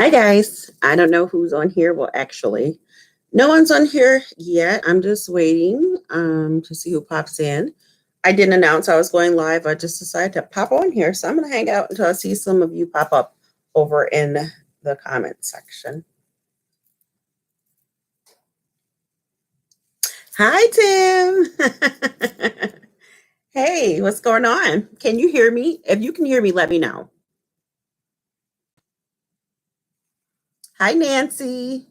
Hi guys. I don't know who's on here. Well, actually, no one's on here yet. I'm just waiting to see who pops in. I didn't announce I was going live. I just decided to pop on here. So I'm going to hang out until I see some of you pop up over in the comment section. Hi, Tim. Hey, what's going on? Can you hear me? If you can hear me, let me know. Hi, Nancy.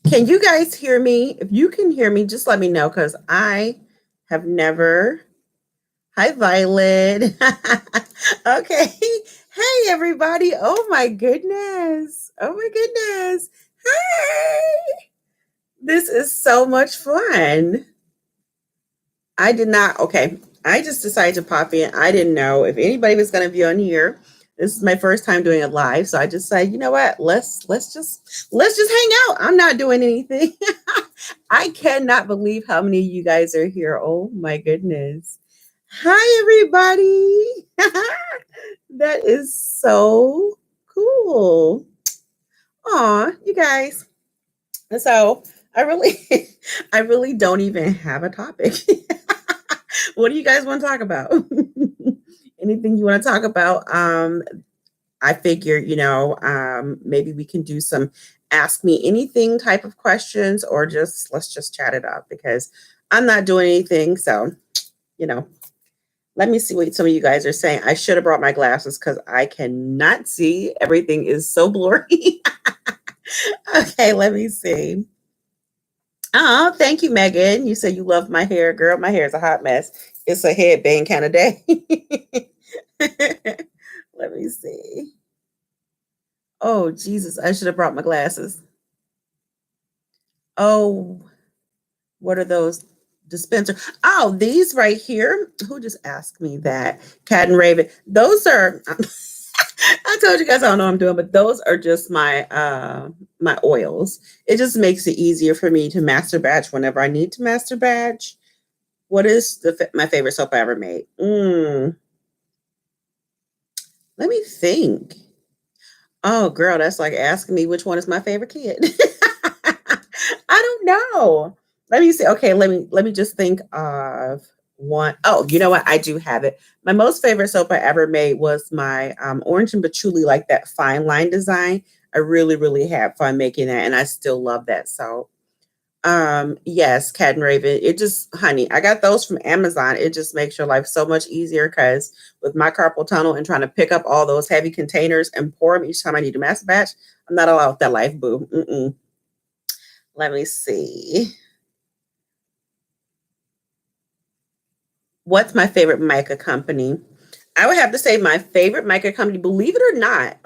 Can you guys hear me? If you can hear me, just let me know because I have never. Hi, Violet. Okay. Hey, everybody. Oh, my goodness. Oh, my goodness. Hey. This is so much fun. I did not. Okay. I just decided to pop in. I didn't know if anybody was going to be on here. This is my first time doing it live, so I just said, you know what? Let's just hang out. I'm not doing anything. I cannot believe how many of you guys are here. Oh my goodness. Hi everybody. That is so cool. Aw, you guys. So I really I really don't even have a topic. What do you guys want to talk about? Anything you want to talk about? I figure, maybe we can do some ask me anything type of questions or just let's just chat it up because I'm not doing anything. So, you know, let me see what some of you guys are saying. I should have brought my glasses because I cannot see. Everything is so blurry. Okay, let me see. Oh, thank you, Megan. You said you love my hair, girl. My hair is a hot mess. It's a headband kind of day. Let me see. Oh, Jesus. I should have brought my glasses. Oh, what are those? Dispenser. Oh, these right here. Who just asked me that? Cat and Raven. Those are I told you guys I don't know what I'm doing, but those are just my oils. It just makes it easier for me to master batch whenever I need to master batch. What is my favorite soap I ever made? Let me think. Oh, girl, that's like asking me which one is my favorite kid. I don't know. Let me see. Okay, let me just think of one. Oh, you know what? I do have it. My most favorite soap I ever made was my orange and patchouli, like that fine line design. I really, really had fun making that, and I still love that soap. Yes, Cat and Raven. It just, honey, I got those from Amazon. It just makes your life so much easier because with my carpal tunnel and trying to pick up all those heavy containers and pour them each time I need to master batch, I'm not allowed with that life, boo. Let me see. What's my favorite mica company? I would have to say my favorite mica company, believe it or not,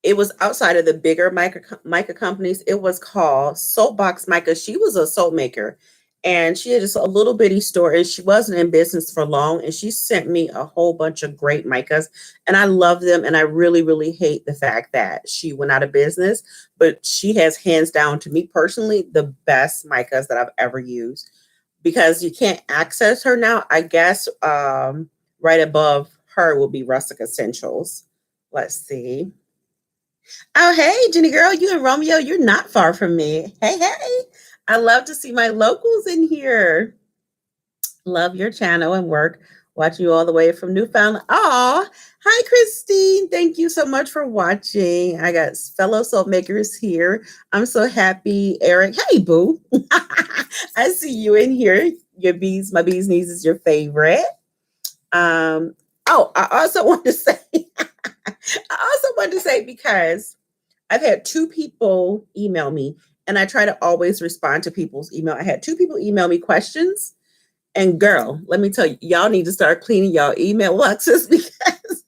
it was outside of the bigger mica companies. It was called Soapbox Mica. She was a soap maker and she had just a little bitty store and she wasn't in business for long. And she sent me a whole bunch of great micas and I love them. And I really, really hate the fact that she went out of business, but she has hands down to me personally the best micas that I've ever used because you can't access her now. I guess right above her will be Rustic Essentials. Let's see. Oh, hey, Jenny girl, you and Romeo, you're not far from me. Hey, hey. I love to see my locals in here. Love your channel and work. Watching you all the way from Newfoundland. Aw, hi, Christine. Thank you so much for watching. I got fellow soap makers here. I'm so happy. Eric, hey, boo. I see you in here. My bees knees is your favorite. I also want to say, because I've had two people email me, and I try to always respond to people's email. I had two people email me questions, and girl, let me tell you, y'all need to start cleaning y'all email boxes because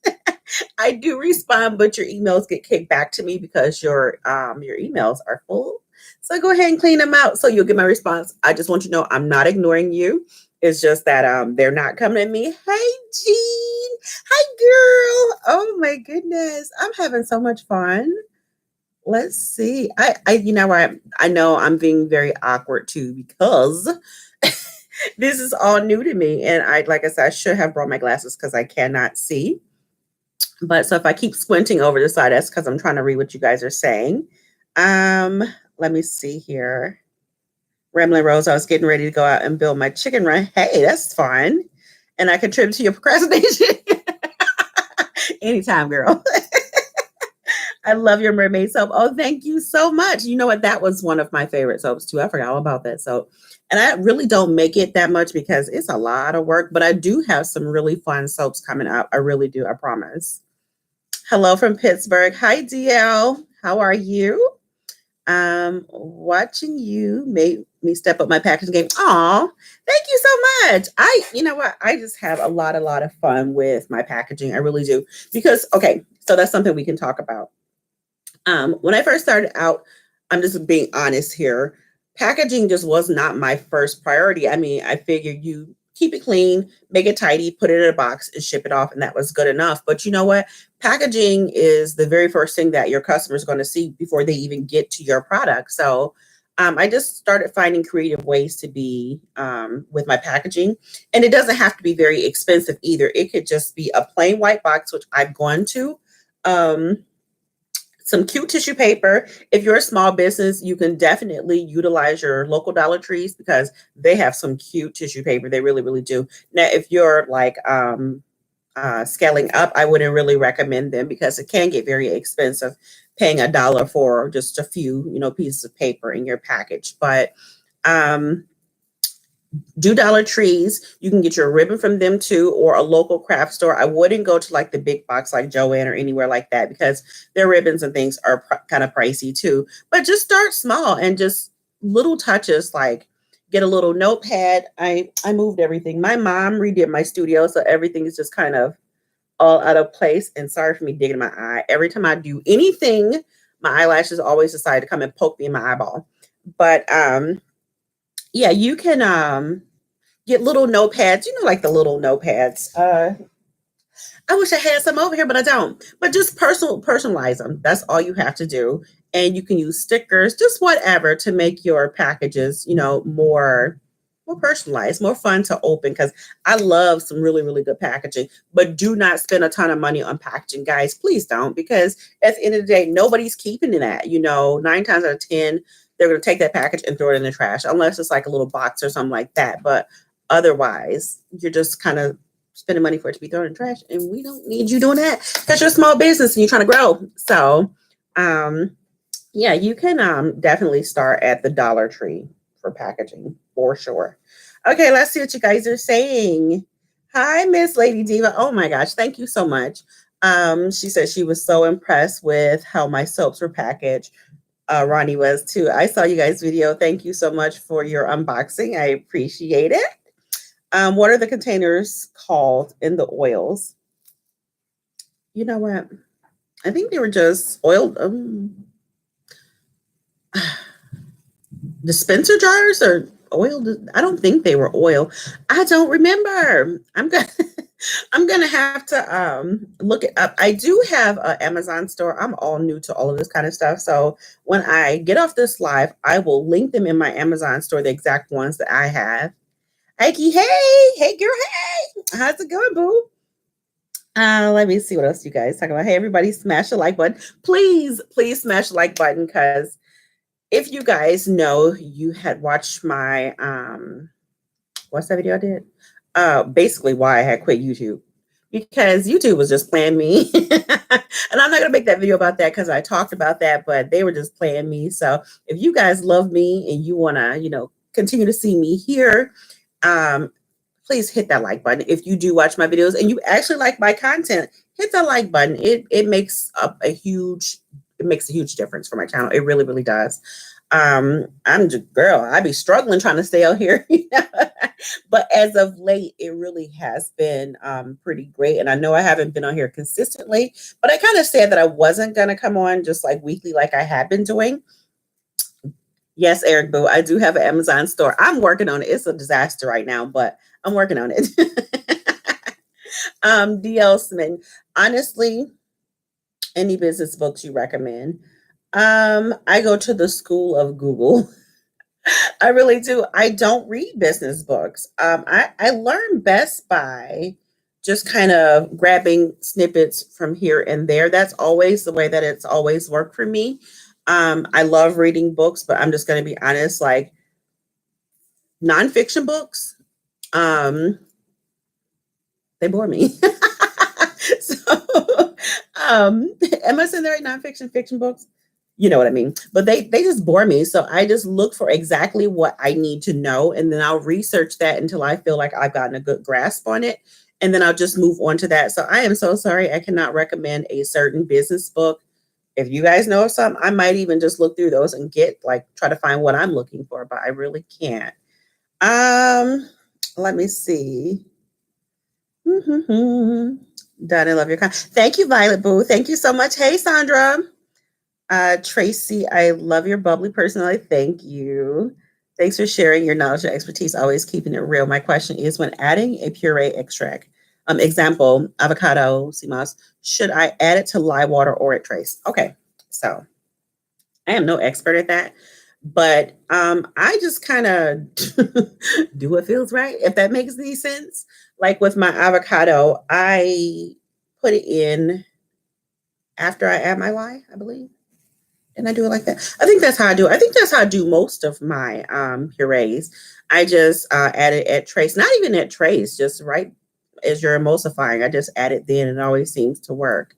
I do respond, but your emails get kicked back to me because your emails are full. So go ahead and clean them out so you'll get my response. I just want you to know I'm not ignoring you. It's just that they're not coming at me. Hey, Jean. Hi, girl. Oh my goodness. I'm having so much fun. Let's see. I know I'm being very awkward too because this is all new to me. And like I said, I should have brought my glasses because I cannot see. But so if I keep squinting over the side, that's because I'm trying to read what you guys are saying. Um, Let me see here. Rambling Rose, I was getting ready to go out and build my chicken run. Hey, that's fun. And I contribute to your procrastination. Anytime, girl. I love your mermaid soap. Oh, thank you so much. You know what? That was one of my favorite soaps too. I forgot all about that soap. And I really don't make it that much because it's a lot of work, but I do have some really fun soaps coming up. I really do. I promise. Hello from Pittsburgh. Hi, DL. How are you? Watching you made me step up my packaging game. Aw, thank you so much. You know what? I just have a lot of fun with my packaging. I really do. Because, okay, so that's something we can talk about. When I first started out, I'm just being honest here. Packaging just was not my first priority. I mean, I figured you keep it clean, make it tidy, put it in a box, and ship it off, and that was good enough. But you know what? Packaging is the very first thing that your customer is going to see before they even get to your product. So I just started finding creative ways to be with my packaging. And it doesn't have to be very expensive either. It could just be a plain white box, which I've gone to. Um, some cute tissue paper. If you're a small business, you can definitely utilize your local Dollar Trees because they have some cute tissue paper. They really, really do. Now, if you're like scaling up, I wouldn't really recommend them because it can get very expensive paying $1 for just a few, pieces of paper in your package. But um, do Dollar Trees. You can get your ribbon from them too, or a local craft store. I wouldn't go to like the big box like Joann or anywhere like that because their ribbons and things are kind of pricey too. But just start small and just little touches like get a little notepad. I moved everything. My mom redid my studio, so everything is just kind of all out of place. And sorry for me digging my eye. Every time I do anything, my eyelashes always decide to come and poke me in my eyeball. But yeah, you can get little notepads, like the little notepads. I wish I had some over here, but I don't. But just personalize them. That's all you have to do. And you can use stickers, just whatever to make your packages, more personalized, more fun to open because I love some really, really good packaging. But do not spend a ton of money on packaging, guys. Please don't, because at the end of the day, nobody's keeping that. 9 times out of 10, they're going to take that package and throw it in the trash, unless it's like a little box or something like that. But otherwise, you're just kind of spending money for it to be thrown in the trash, and we don't need you doing that because you're a small business and you're trying to grow. So, yeah, you can definitely start at the Dollar Tree for packaging for sure. Okay, let's see what you guys are saying. Hi, Miss Lady Diva. Oh my gosh, thank you so much. She said she was so impressed with how my soaps were packaged. Ronnie was too. I saw you guys' video. Thank you so much for your unboxing. I appreciate it. What are the containers called in the oils? You know what? I think they were just oil dispenser jars or oil. I don't think they were oil. I don't remember. I'm gonna have to look it up. I do have an Amazon store. I'm all new to all of this kind of stuff. So when I get off this live, I will link them in my Amazon store, the exact ones that I have. Ike, hey girl, hey, how's it going, boo? Let me see what else you guys talk about. Hey, everybody, smash the like button. Please smash the like button because if you guys know, you had watched my what's that video I did? Basically why I had quit YouTube. Because YouTube was just playing me. And I'm not gonna make that video about that because I talked about that, but they were just playing me. So if you guys love me and you wanna, continue to see me here, please hit that like button. If you do watch my videos and you actually like my content, hit that like button. It makes up a huge difference for my channel. It really, really does. I'm just girl, I be struggling trying to stay out here. But as of late, it really has been pretty great. And I know I haven't been on here consistently, but I kind of said that I wasn't gonna come on just like weekly like I had been doing. Yes, Eric Boo, I do have an Amazon store. I'm working on it. It's a disaster right now, but I'm working on it. DL Smith, honestly, any business books you recommend? I go to the school of Google. I really do. I don't read business books. I learn best by just kind of grabbing snippets from here and there. That's always the way that it's always worked for me. I love reading books, but I'm just going to be honest, like nonfiction books, um, they bore me. So, am I saying the right nonfiction fiction books? You know what I mean? But they just bore me. So I just look for exactly what I need to know, and then I'll research that until I feel like I've gotten a good grasp on it, and then I'll just move on to that. So I am so sorry I cannot recommend a certain business book. If you guys know of some, I might even just look through those and get like try to find what I'm looking for, but I really can't. Um, Let me see. Mm-hmm. Done. I love your comment. Thank you, Violet Boo. Thank you so much. Hey, Sandra. Tracy, I love your bubbly personality. Thank you. Thanks for sharing your knowledge and expertise, always keeping it real. My question is when adding a puree extract, example, avocado, sea moss, should I add it to lye water or at trace? Okay, so I am no expert at that, but I just kind of do what feels right, if that makes any sense. Like with my avocado, I put it in after I add my lye, I believe. And I do it like that. I think that's how I do it. I think that's how I do most of my purees. I just add it at trace, not even at trace, just right as you're emulsifying. I just add it then, and it always seems to work.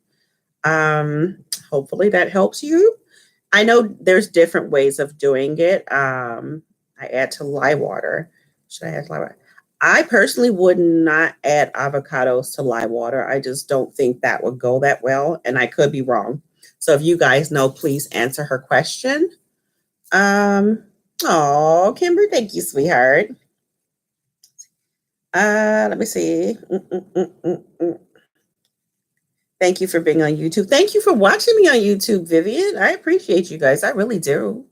Hopefully that helps you. I know there's different ways of doing it. I add to lye water. Should I add to lye water? I personally would not add avocados to lye water. I just don't think that would go that well, and I could be wrong. So if you guys know, please answer her question. Oh, Kimber, thank you, sweetheart. Let me see. Thank you for being on YouTube. Thank you for watching me on YouTube, Vivian. I appreciate you guys. I really do.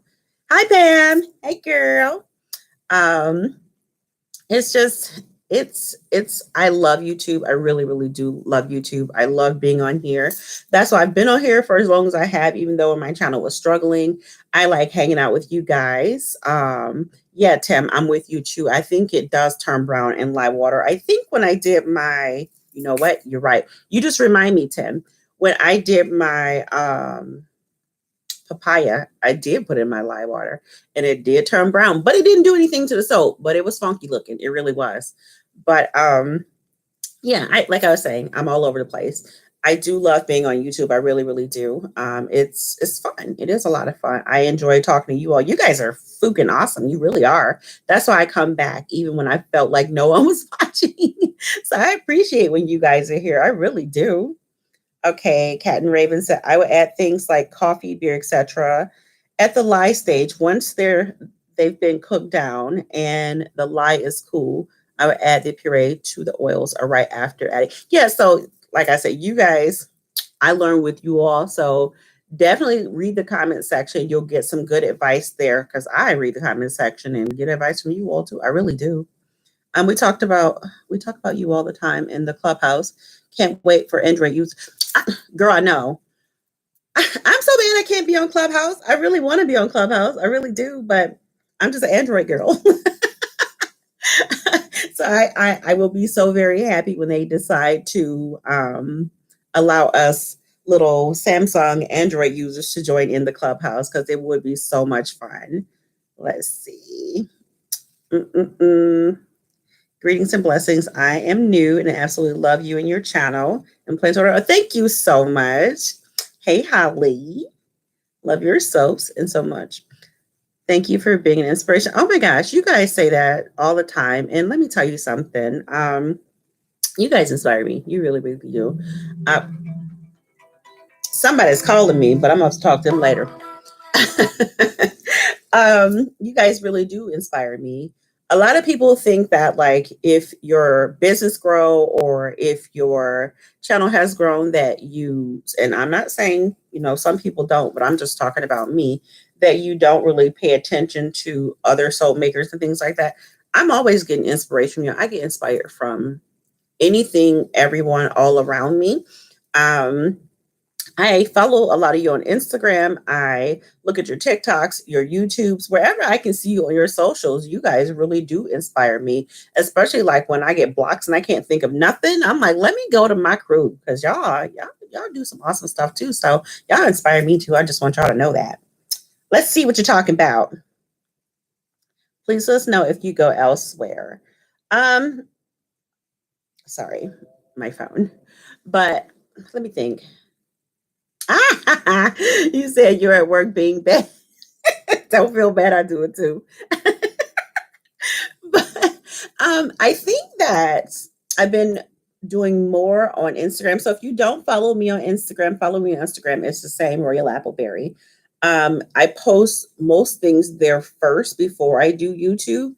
Hi, Pam. Hey, girl. Um, it's just I love YouTube. I really, really do love YouTube. I love being on here. That's why I've been on here for as long as I have, even though my channel was struggling. I like hanging out with you guys. Yeah, Tim, I'm with you too. I think it does turn brown in lye water. I think when I did my, you know what, you're right. You just remind me, Tim, when I did my papaya, I did put in my lye water and it did turn brown, but it didn't do anything to the soap, but it was funky looking. It really was. But yeah, like I was saying, I'm all over the place. I do love being on YouTube. I really, really do. It's fun. It is a lot of fun. I enjoy talking to you all. You guys are freaking awesome. You really are. That's why I come back, even when I felt like no one was watching. So I appreciate when you guys are here. I really do. Okay, Cat and Raven said I would add things like coffee, beer, etc. at the lye stage. Once they've been cooked down and the lye is cool, I would add the puree to the oils or right after adding. Yeah, so like I said, you guys, I learned with you all. So definitely read the comment section. You'll get some good advice there because I read the comment section and get advice from you all too. I really do. We talk about you all the time in the clubhouse. Can't wait for Android use. Girl, I know. I'm so mad I can't be on Clubhouse. I really want to be on Clubhouse. I really do, but I'm just an Android girl. So I will be so very happy when they decide to allow us little Samsung Android users to join in the Clubhouse because it would be so much fun. Let's see. Greetings and blessings. I am new and I absolutely love you and your channel. And please order. Thank you so much. Hey, Holly. Love your soaps and so much. Thank you for being an inspiration. Oh my gosh, you guys say that all the time. And let me tell you something. You guys inspire me. You really, really do. Somebody's calling me, but I'm going to talk to them later. You guys really do inspire me. A lot of people think that like if your business grow or if your channel has grown that you, and I'm not saying, you know, some people don't, but I'm just talking about me, that you don't really pay attention to other soap makers and things like that. I'm always getting inspiration. You know, I get inspired from anything, everyone all around me. I follow a lot of you on Instagram. I look at your TikToks, your YouTubes, wherever I can see you on your socials. You guys really do inspire me, especially like when I get blocks and I can't think of nothing. I'm like, let me go to my crew because y'all do some awesome stuff too. So y'all inspire me too. I just want y'all to know that. Let's see what you're talking about. Please let us know if you go elsewhere. Um, sorry, my phone. But let me think. You said you're at work being bad. Don't feel bad. I do it too. But I think that I've been doing more on Instagram. So if you don't follow me on Instagram, follow me on Instagram. It's the same, Royalappleberry. I post most things there first before I do YouTube.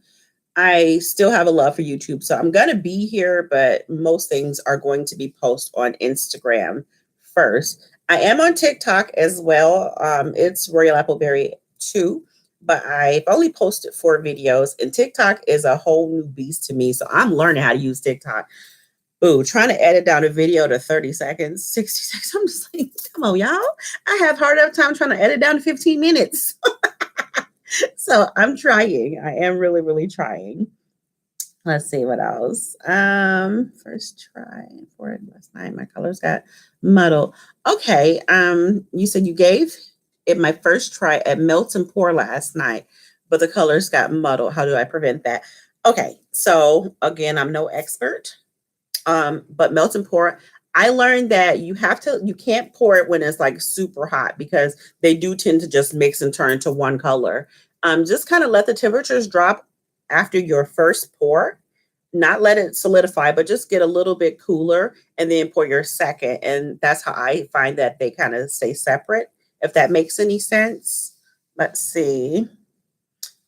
I still have a love for YouTube. So I'm going to be here, but most things are going to be posted on Instagram first. I am on TikTok as well. It's Royalappleberry 2, but I've only posted 4 videos, and TikTok is a whole new beast to me. So I'm learning how to use TikTok. Ooh, trying to edit down a video to 30 seconds, 60 seconds. I'm just like, come on, y'all. I have hard enough time trying to edit down to 15 minutes. So I'm trying. I am really, really trying. Let's see what else. First try for it last night. My colors got muddled. Okay. You said you gave it my first try at melt and pour last night, but the colors got muddled. How do I prevent that? Okay. So again, I'm no expert. But melt and pour. I learned that you can't pour it when it's like super hot because they do tend to just mix and turn to one color. Just kind of let the temperatures drop after your first pour, not let it solidify, but just get a little bit cooler and then pour your second. And that's how I find that they kind of stay separate, if that makes any sense. Let's see.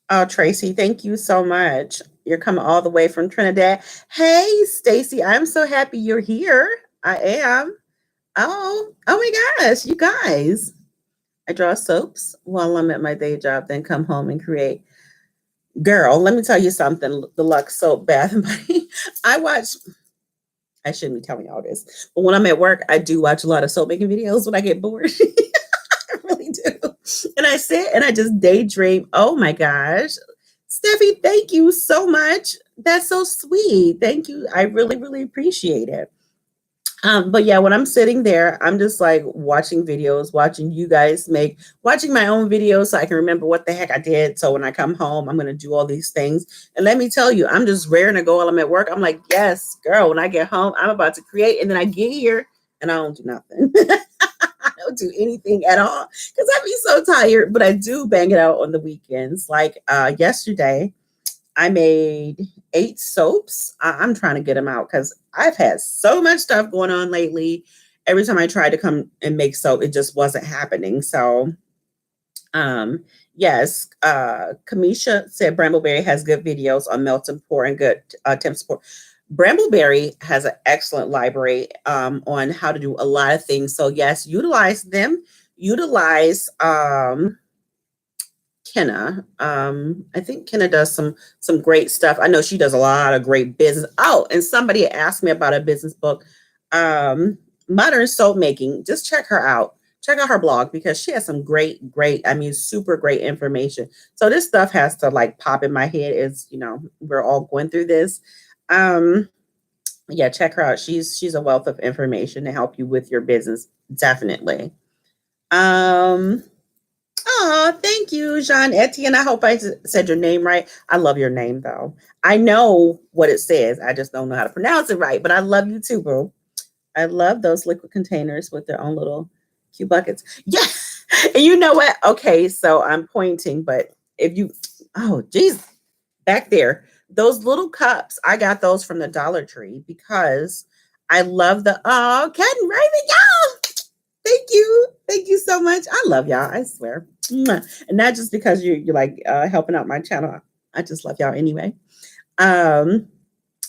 Oh, Tracy, thank you so much. You're coming all the way from Trinidad. Hey, Stacy, I'm so happy you're here. I am. Oh my gosh, you guys. I draw soaps while I'm at my day job, then come home and create. Girl, let me tell you something. The Lux Soap Bath and Body. I watch. I shouldn't be telling y'all this, but when I'm at work, I do watch a lot of soap making videos when I get bored. I really do. And I sit and I just daydream. Oh my gosh. Steffi, thank you so much. That's so sweet. Thank you. I really, really appreciate it. But yeah, when I'm sitting there, I'm just like watching videos, watching you guys watching my own videos so I can remember what the heck I did. So when I come home, I'm going to do all these things. And let me tell you, I'm just raring to go while I'm at work. I'm like, yes, girl, when I get home, I'm about to create. And then I get here and I don't do nothing. I don't do anything at all because I be so tired, but I do bang it out on the weekends. Like yesterday, I made 8 soaps. I'm trying to get them out because I've had so much stuff going on lately. Every time I tried to come and make soap, it just wasn't happening. So, yes, Kamisha said Brambleberry has good videos on melt and pour and good temps pour. Brambleberry has an excellent library on how to do a lot of things. So, yes, utilize them. Utilize Kenna. I think Kenna does some great stuff. I know she does a lot of great business. Oh, and somebody asked me about a business book, Modern Soap Making. Just check her out. Check out her blog because she has some great, I mean, super great information. So this stuff has to like pop in my head as we're all going through this. Yeah, check her out. She's a wealth of information to help you with your business. Definitely. Oh, thank you, Jean Etienne. I hope I said your name right. I love your name, though. I know what it says. I just don't know how to pronounce it right. But I love you too, boo. I love those liquid containers with their own little cute buckets. Yeah. And you know what? Okay, so I'm pointing, but if you, oh, geez, back there, those little cups, I got those from the Dollar Tree because I love Cat and Raven, y'all. Thank you. Thank you so much. I love y'all. I swear. And not just because you're like helping out my channel. I just love y'all anyway.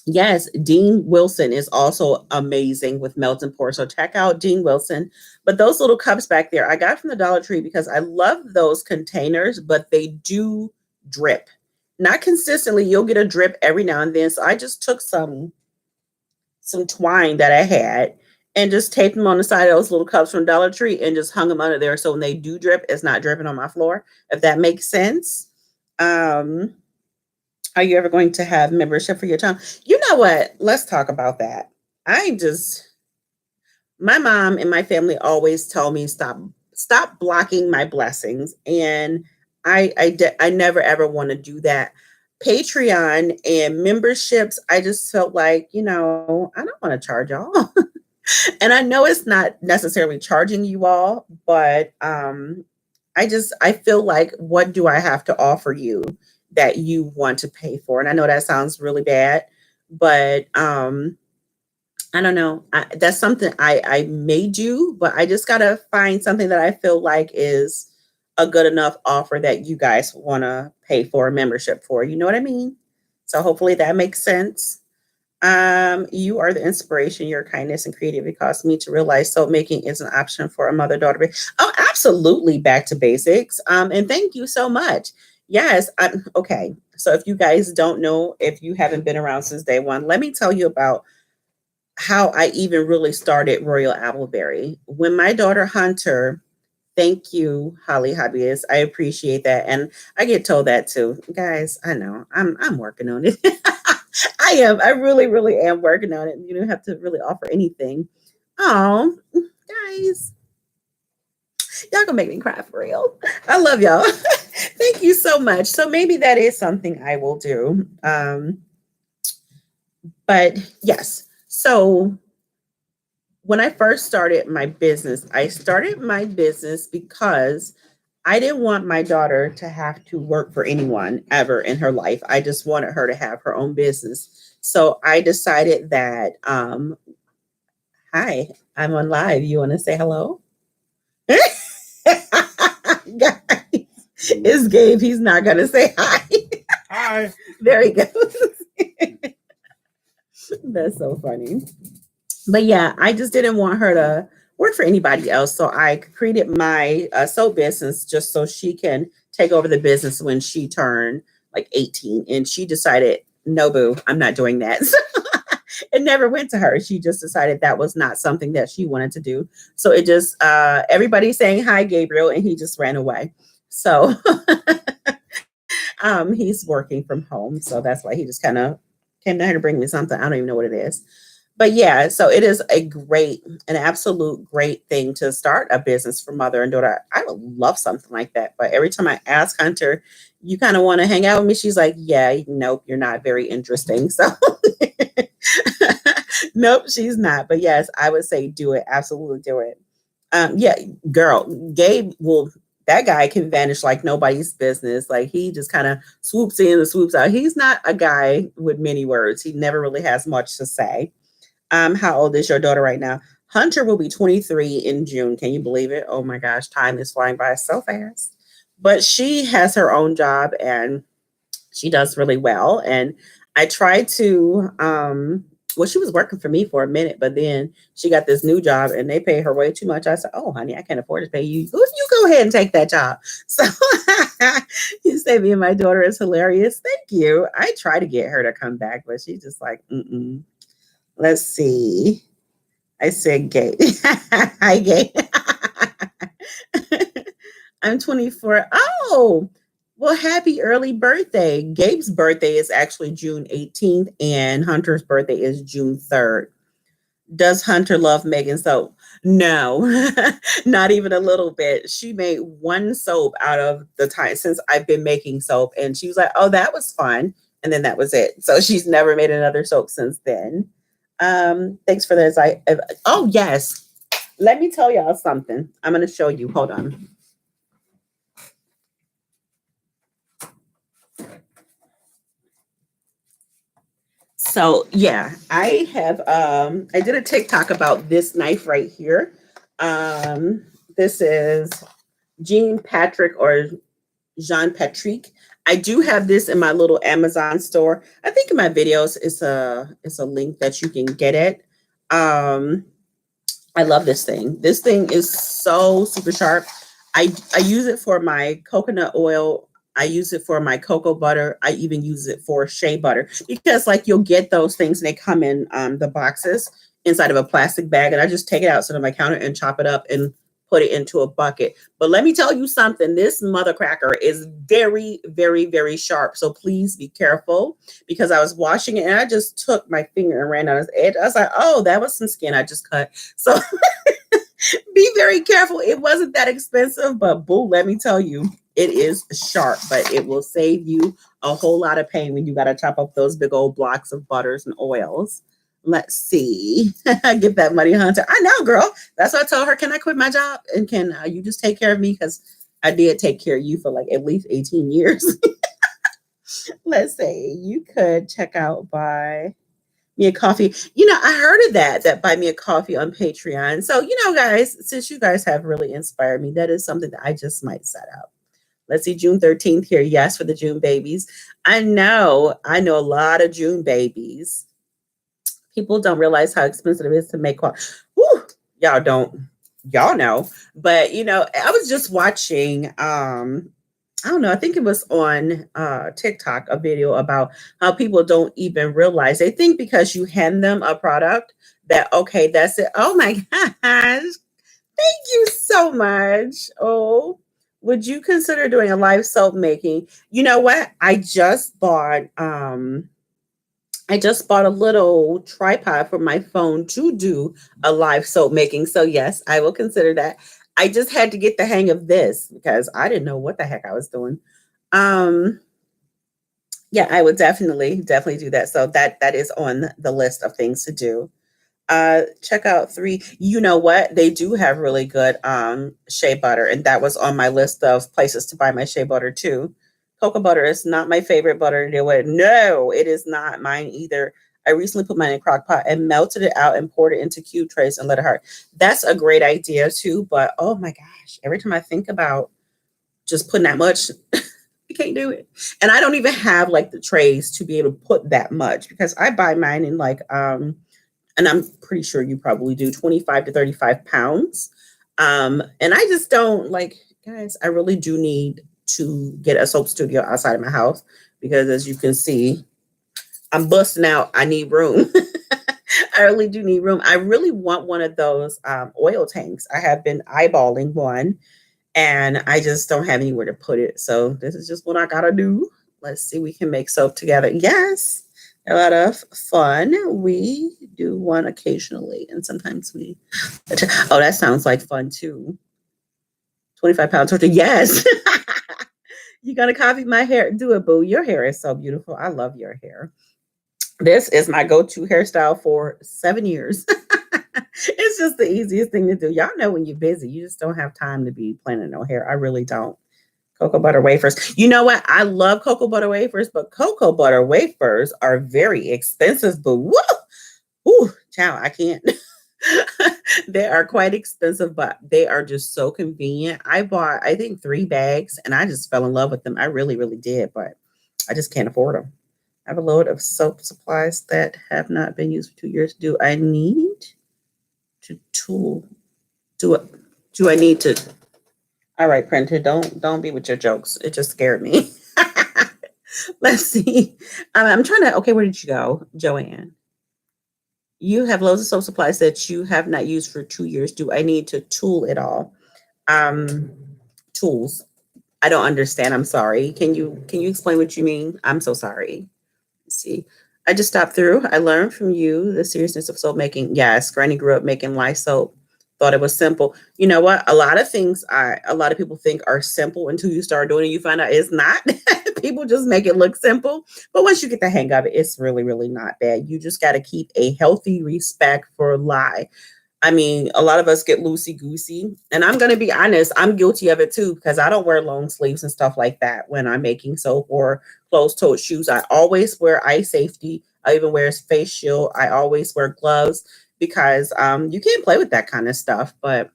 Yes, Dean Wilson is also amazing with melt and pour. So check out Dean Wilson. But those little cups back there, I got from the Dollar Tree because I love those containers, but they do drip. Not consistently. You'll get a drip every now and then. So I just took some twine that I had and just taped them on the side of those little cups from Dollar Tree and just hung them under there. So when they do drip, it's not dripping on my floor, if that makes sense. Um, are you ever going to have membership for your child? You know what? Let's talk about that. I just, my mom and my family always tell me stop blocking my blessings, and I never ever want to do that. Patreon and memberships, I just felt like, I don't want to charge y'all. And I know it's not necessarily charging you all, but I feel like, what do I have to offer you that you want to pay for? And I know that sounds really bad, but I don't know. That's something I may do, but I just gotta find something that I feel like is a good enough offer that you guys want to pay for a membership for. You know what I mean? So hopefully that makes sense. You are the inspiration. Your kindness and creativity caused me to realize soap making is an option for a mother-daughter. Oh, absolutely. Back to basics. And thank you so much. Yes. Okay. So if you guys don't know, if you haven't been around since day one, let me tell you about how I even really started Royalappleberry. When my daughter Hunter, thank you, Holly Hobbies. I appreciate that. And I get told that too. Guys, I know. I'm working on it. I am. I really, really am working on it. You don't have to really offer anything. Oh, guys, y'all gonna make me cry for real. I love y'all. Thank you so much. So maybe that is something I will do. But yes. So when I first started my business, I started my business because I didn't want my daughter to have to work for anyone ever in her life. I just wanted her to have her own business. So I decided that, hi, I'm on live. You want to say hello? Guys, it's Gabe. He's not going to say hi. Hi. There he goes. That's so funny. But yeah, I just didn't want her to work for anybody else. So I created my soap business just so she can take over the business when she turned like 18. And she decided, no, boo, I'm not doing that. It never went to her. She just decided that was not something that she wanted to do. So it just, everybody saying hi, Gabriel, and he just ran away. So he's working from home. So that's why he just kind of came down here to bring me something. I don't even know what it is. But yeah, so it is an absolute great thing to start a business for mother and daughter. I would love something like that. But every time I ask Hunter, you kind of want to hang out with me, she's like, yeah, nope, you're not very interesting. So nope, she's not. But yes, I would say do it. Absolutely do it. Yeah, girl, that guy can vanish like nobody's business. Like he just kind of swoops in and swoops out. He's not a guy with many words. He never really has much to say. How old is your daughter right now? Hunter will be 23 in June. Can you believe it? Oh my gosh, time is flying by so fast. But she has her own job and she does really well. And I tried to, well, she was working for me for a minute, but then she got this new job and they pay her way too much. I said, oh, honey, I can't afford to pay you. You go ahead and take that job. So you say me and my daughter is hilarious. Thank you. I try to get her to come back, but she's just like, mm-mm. Let's see. I said gay. Hi, gay. I'm 24. Oh, well, happy early birthday. Gabe's birthday is actually June 18th, and Hunter's birthday is June 3rd. Does Hunter love making soap? No, not even a little bit. She made one soap out of the time since I've been making soap, and she was like, oh, that was fun. And then that was it. So she's never made another soap since then. Thanks for this. Oh yes. Let me tell y'all something. I'm gonna show you. Hold on. So yeah, I did a TikTok about this knife right here. This is Jean Patrick or Jean Patrick. I do have this in my little Amazon store. I think in my videos it's a link that you can get it. I love this thing. This thing is so super sharp. I use it for my coconut oil. I use it for my cocoa butter. I even use it for shea butter because like you'll get those things and they come in the boxes inside of a plastic bag, and I just take it out, sit on my counter and chop it up and put it into a bucket. But let me tell you something, this mother cracker is very, very, very sharp. So please be careful, because I was washing it and I just took my finger and ran down its edge. I was like, oh, that was some skin I just cut. So be very careful. It wasn't that expensive, but boo, let me tell you, it is sharp, but it will save you a whole lot of pain when you got to chop up those big old blocks of butters and oils. Let's see. Get that money, Hunter. I know, girl. That's why I told her, can I quit my job? And can you just take care of me? Because I did take care of you for like at least 18 years. Let's say you could check out Buy Me a Coffee. I heard of that Buy Me a Coffee on Patreon. So, guys, since you guys have really inspired me, that is something that I just might set up. Let's see, June 13th here. Yes, for the June babies. I know a lot of June babies. People don't realize how expensive it is to make coffee. Whew, y'all don't. Y'all know. But, I was just watching, I don't know, I think it was on TikTok, a video about how people don't even realize. They think because you hand them a product that, okay, that's it. Oh my gosh. Thank you so much. Oh, would you consider doing a live soap making? You know what? I just bought a little tripod for my phone to do a live soap making. So yes, I will consider that. I just had to get the hang of this because I didn't know what the heck I was doing. Yeah, I would definitely do that. So that is on the list of things to do. Check out 3. You know what? They do have really good shea butter, and that was on my list of places to buy my shea butter too. Cocoa butter is not my favorite butter to deal with. No, it is not mine either. I recently put mine in a crock pot and melted it out and poured it into cube trays and let it harden. That's a great idea too, but oh my gosh, every time I think about just putting that much, I can't do it. And I don't even have like the trays to be able to put that much because I buy mine in like and I'm pretty sure you probably do, 25 to 35 pounds. And I just don't like, guys, I really do need to get a soap studio outside of my house because as you can see, I'm busting out. I need room. I really do need room. I really want one of those oil tanks. I have been eyeballing one and I just don't have anywhere to put it. So this is just what I got to do. Let's see, we can make soap together. Yes. A lot of fun. We do one occasionally, and sometimes we. Oh, that sounds like fun too. 25 pound torture. Yes. You're gonna copy my hair. Do it, boo. Your hair is so beautiful. I love your hair. This is my go-to hairstyle for 7 years. It's just the easiest thing to do. Y'all know when you're busy, you just don't have time to be planning no hair. I really don't. Cocoa butter wafers. You know what? I love cocoa butter wafers, but cocoa butter wafers are very expensive. But whoa, ooh, child, I can't. They are quite expensive, but they are just so convenient. I bought, I think, 3 bags, and I just fell in love with them. I really, really did, but I just can't afford them. I have a load of soap supplies that have not been used for 2 years. Do I need to tool? Do I need to? All right, printer, don't be with your jokes. It just scared me. Let's see. I'm trying to. Okay, where did you go, Joanne? You have loads of soap supplies that you have not used for 2 years. Do I need to tool it all? Tools. I don't understand. I'm sorry. Can you explain what you mean? I'm so sorry. Let's see. I just stopped through. I learned from you the seriousness of soap making. Yes, Granny grew up making lye soap. Thought it was simple. You know what? A lot of people think are simple until you start doing it. You find out it's not. People just make it look simple. But once you get the hang of it, it's really, really not bad. You just got to keep a healthy respect for lye. I mean, a lot of us get loosey-goosey. And I'm going to be honest, I'm guilty of it too, because I don't wear long sleeves and stuff like that when I'm making soap or closed-toed shoes. I always wear eye safety. I even wear a face shield. I always wear gloves because you can't play with that kind of stuff. But,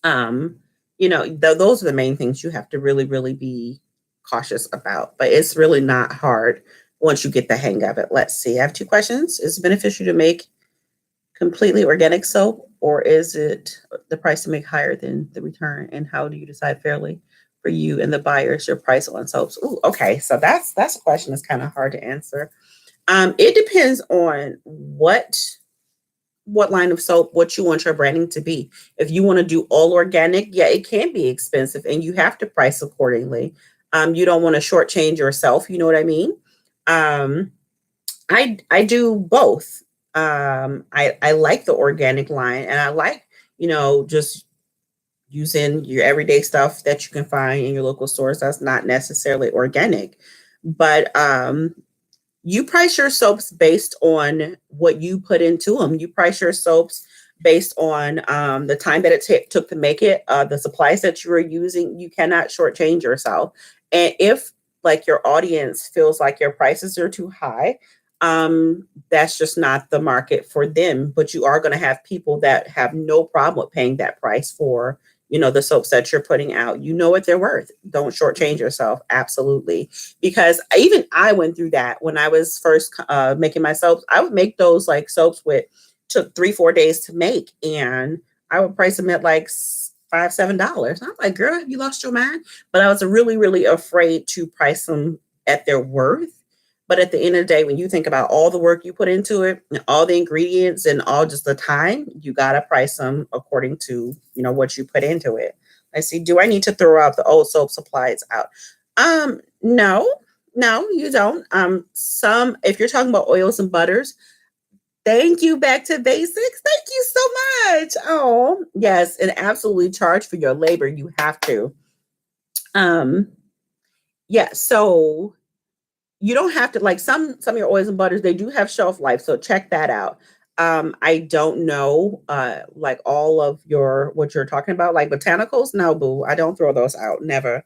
those are the main things you have to really, really be cautious about. But it's really not hard once you get the hang of it. Let's see. I have 2 questions. Is it beneficial to make completely organic soap, or is it the price to make higher than the return? And how do you decide fairly for you and the buyers your price on soaps? Ooh, okay. So that's a question that's kind of hard to answer. It depends on what what line of soap, what you want your branding to be. If you want to do all organic, yeah, it can be expensive and you have to price accordingly. You don't want to shortchange yourself, you know what I mean? Um, I do both. I like the organic line and I like, just using your everyday stuff that you can find in your local stores that's not necessarily organic. But you price your soaps based on what you put into them. You price your soaps based on the time that it took to make it, the supplies that you were using. You cannot shortchange yourself. And if like your audience feels like your prices are too high, that's just not the market for them. But you are going to have people that have no problem with paying that price for the soaps that you're putting out. You know what they're worth. Don't shortchange yourself. Absolutely, because even I went through that when I was first making my soaps. I would make those like soaps with took 3-4 days to make, and I would price them at like $5-7. I'm like, girl, have you lost your mind? But I was really, really afraid to price them at their worth. But at the end of the day, when you think about all the work you put into it, and all the ingredients and all just the time, you gotta price them according to what you put into it. I see. Do I need to throw out the old soap supplies out? No, no, you don't. Some if you're talking about oils and butters, thank you. Back to basics. Thank you so much. Oh, yes, and absolutely charge for your labor. You have to. Um, yeah. So you don't have to like some of your oils and butters, they do have shelf life, so check that out. I don't know like all of your what you're talking about, like botanicals. No, boo, I don't throw those out, never.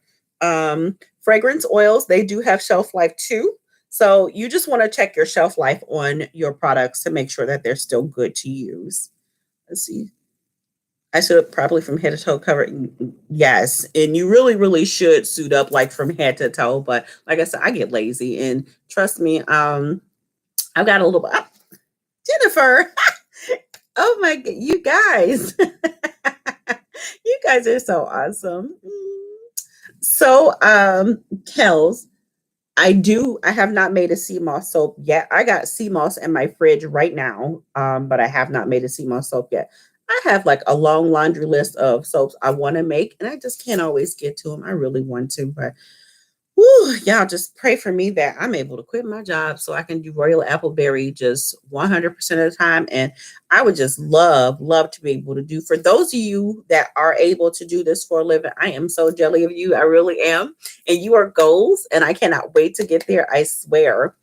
Fragrance oils, they do have shelf life too, so you just want to check your shelf life on your products to make sure that they're still good to use. Let's see. I should probably from head to toe cover. Yes, and you really, really should suit up like from head to toe. But like I said, I get lazy, and trust me, I've got a little. Oh, Jennifer, oh my god, you guys, you guys are so awesome. So, Kels, I have not made a sea moss soap yet. I got sea moss in my fridge right now, but I have not made a sea moss soap yet. I have like a long laundry list of soaps I want to make, and I just can't always get to them. I really want to, but whew, y'all just pray for me that I'm able to quit my job so I can do Royalappleberry just 100% of the time. And I would just love to be able to do, for those of you that are able to do this for a living, I am so jelly of you. I really am. And you are goals, and I cannot wait to get there. I swear.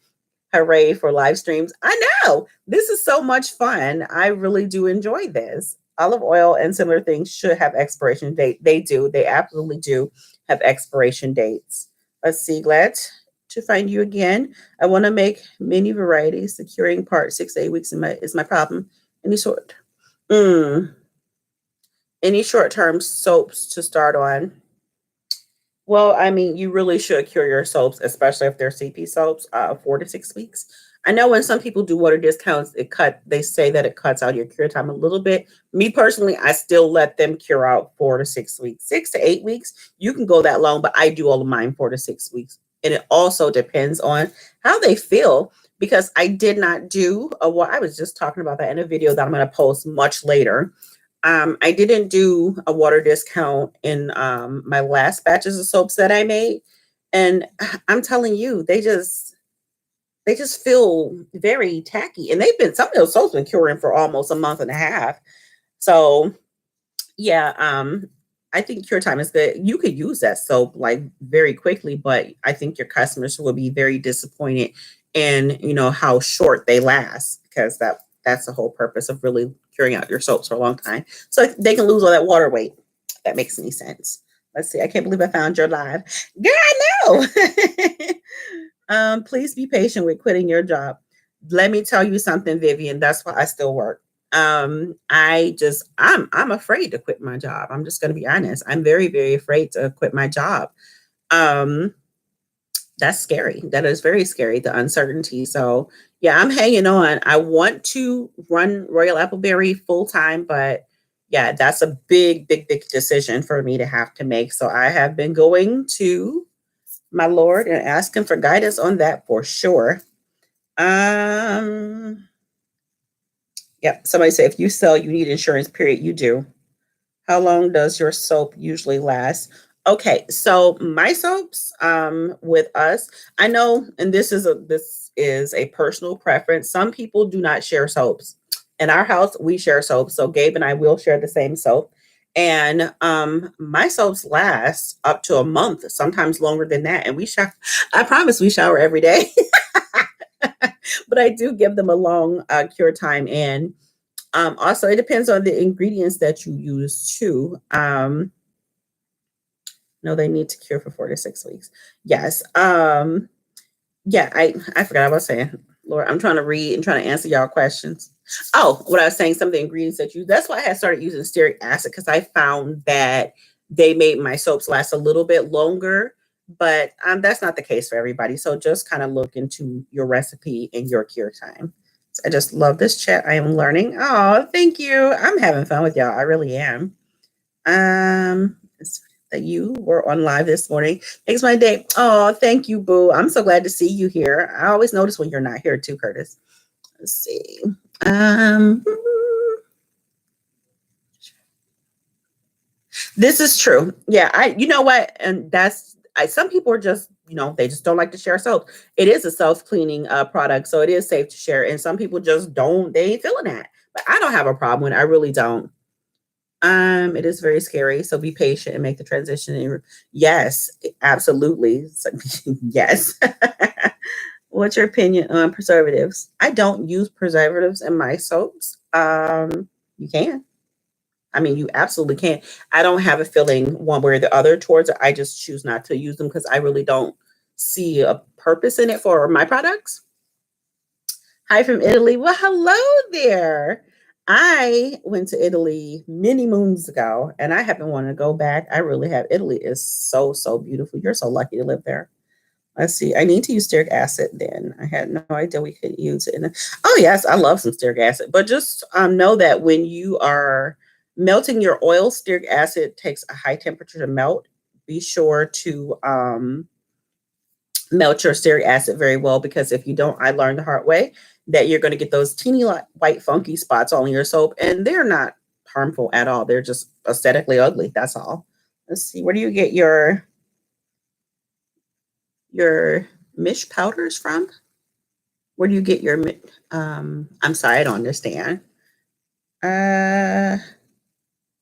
Hooray for live streams. I know this is so much fun. I really do enjoy this. Olive oil and similar things should have expiration date. They do. They absolutely do have expiration dates. Let's see. Glad to find you again. I want to make many varieties. The curing part 6 to 8 weeks is my problem. Any sort, mm, any short term soaps to start on. Well, I mean, you really should cure your soaps, especially if they're CP soaps, 4 to 6 weeks. I know when some people do water discounts, they say that it cuts out your cure time a little bit. Me personally, I still let them cure out 4 to 6 weeks, 6 to 8 weeks. You can go that long, but I do all of mine 4 to 6 weeks. And it also depends on how they feel, because I did not do I was just talking about that in a video that I'm going to post much later. I didn't do a water discount in my last batches of soaps that I made, and I'm telling you, they just feel very tacky, and they've been some of those soaps been curing for almost a month and a half. So yeah, I think cure time is good. You could use that soap like very quickly, but I think your customers will be very disappointed in how short they last, because that's the whole purpose of really curing out your soaps for a long time, so they can lose all that water weight. If that makes any sense. Let's see. I can't believe I found your live. Girl, I know. Please be patient with quitting your job. Let me tell you something, Vivian. That's why I still work. I'm afraid to quit my job. I'm just going to be honest. I'm very, very afraid to quit my job. Um, that's scary. That is very scary, the uncertainty. So yeah, I'm hanging on. I want to run Royalappleberry full time, but yeah, that's a big, big, big decision for me to have to make. So I have been going to my Lord and asking for guidance on that for sure. Um, Yep. Somebody said if you sell, you need insurance, period. You do. How long does your soap usually last? Okay, so my soaps with us, I know, and this is a personal preference. Some people do not share soaps. In our house, we share soaps. So Gabe and I will share the same soap. And my soaps last up to a month, sometimes longer than that. And we shower, I promise we shower every day. But I do give them a long cure time. And also, it depends on the ingredients that you use too. No, they need to cure for 4 to 6 weeks. Yes. Yeah, I forgot what I was saying. Lord, I'm trying to read and trying to answer y'all questions. Oh, what I was saying, some of the ingredients that you, that's why I had started using stearic acid because I found that they made my soaps last a little bit longer, but that's not the case for everybody. So just kind of look into your recipe and your cure time. So I just love this chat. I am learning. Oh, thank you. I'm having fun with y'all. I really am. That you were on live this morning makes my day. Oh, thank you, Boo. I'm so glad to see you here. I always notice when you're not here too, Curtis. Let's see. Um, this is true. Yeah, you know what, and some people are just, they just don't like to share soap. It is a self cleaning product, so it is safe to share. And some people just don't. They ain't feeling that, but I don't have a problem with it. I really don't. It is very scary. So be patient and make the transition. Yes, absolutely. So, yes. What's your opinion on preservatives? I don't use preservatives in my soaps. You can. I mean, you absolutely can. I don't have a feeling one way or the other towards it. I just choose not to use them because I really don't see a purpose in it for my products. Hi from Italy. Well, hello there. I went to Italy many moons ago and I have been wanting to go back. I really have. Italy is so, so beautiful. You're so lucky to live there. Let's see. I need to use stearic acid then. I had no idea we could use it. Oh, yes. I love some stearic acid. But just know that when you are melting your oil, stearic acid takes a high temperature to melt. Be sure to melt your stearic acid very well because if you don't, I learned the hard way that you're going to get those teeny white funky spots on your soap and they're not harmful at all. They're just aesthetically ugly. That's all. Let's see. Where do you get your mish powders from? Where do you get your I'm sorry, I don't understand. Uh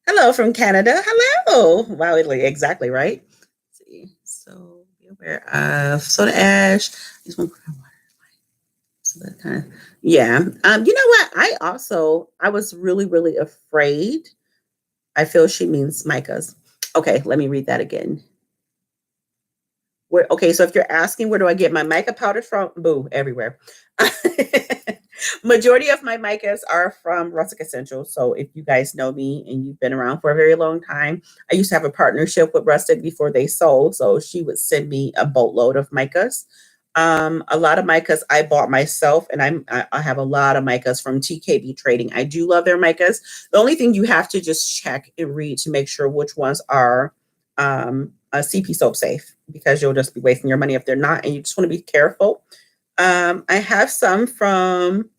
Hello from Canada. Hello. Wow, Italy, exactly, right? Let's see. So be aware of soda ash. These one so that kind of, yeah. You know what? I was really, really afraid. I feel she means micas. Okay, let me read that again. Okay, so if you're asking where do I get my mica powder from, boo, everywhere. Majority of my micas are from Rustic Essentials. So if you guys know me and you've been around for a very long time, I used to have a partnership with Rustic before they sold. So she would send me a boatload of micas. A lot of micas I bought myself, and I have a lot of micas from TKB Trading. I do love their micas. The only thing you have to just check and read to make sure which ones are a CP soap safe because you'll just be wasting your money if they're not, and you just want to be careful. I have some from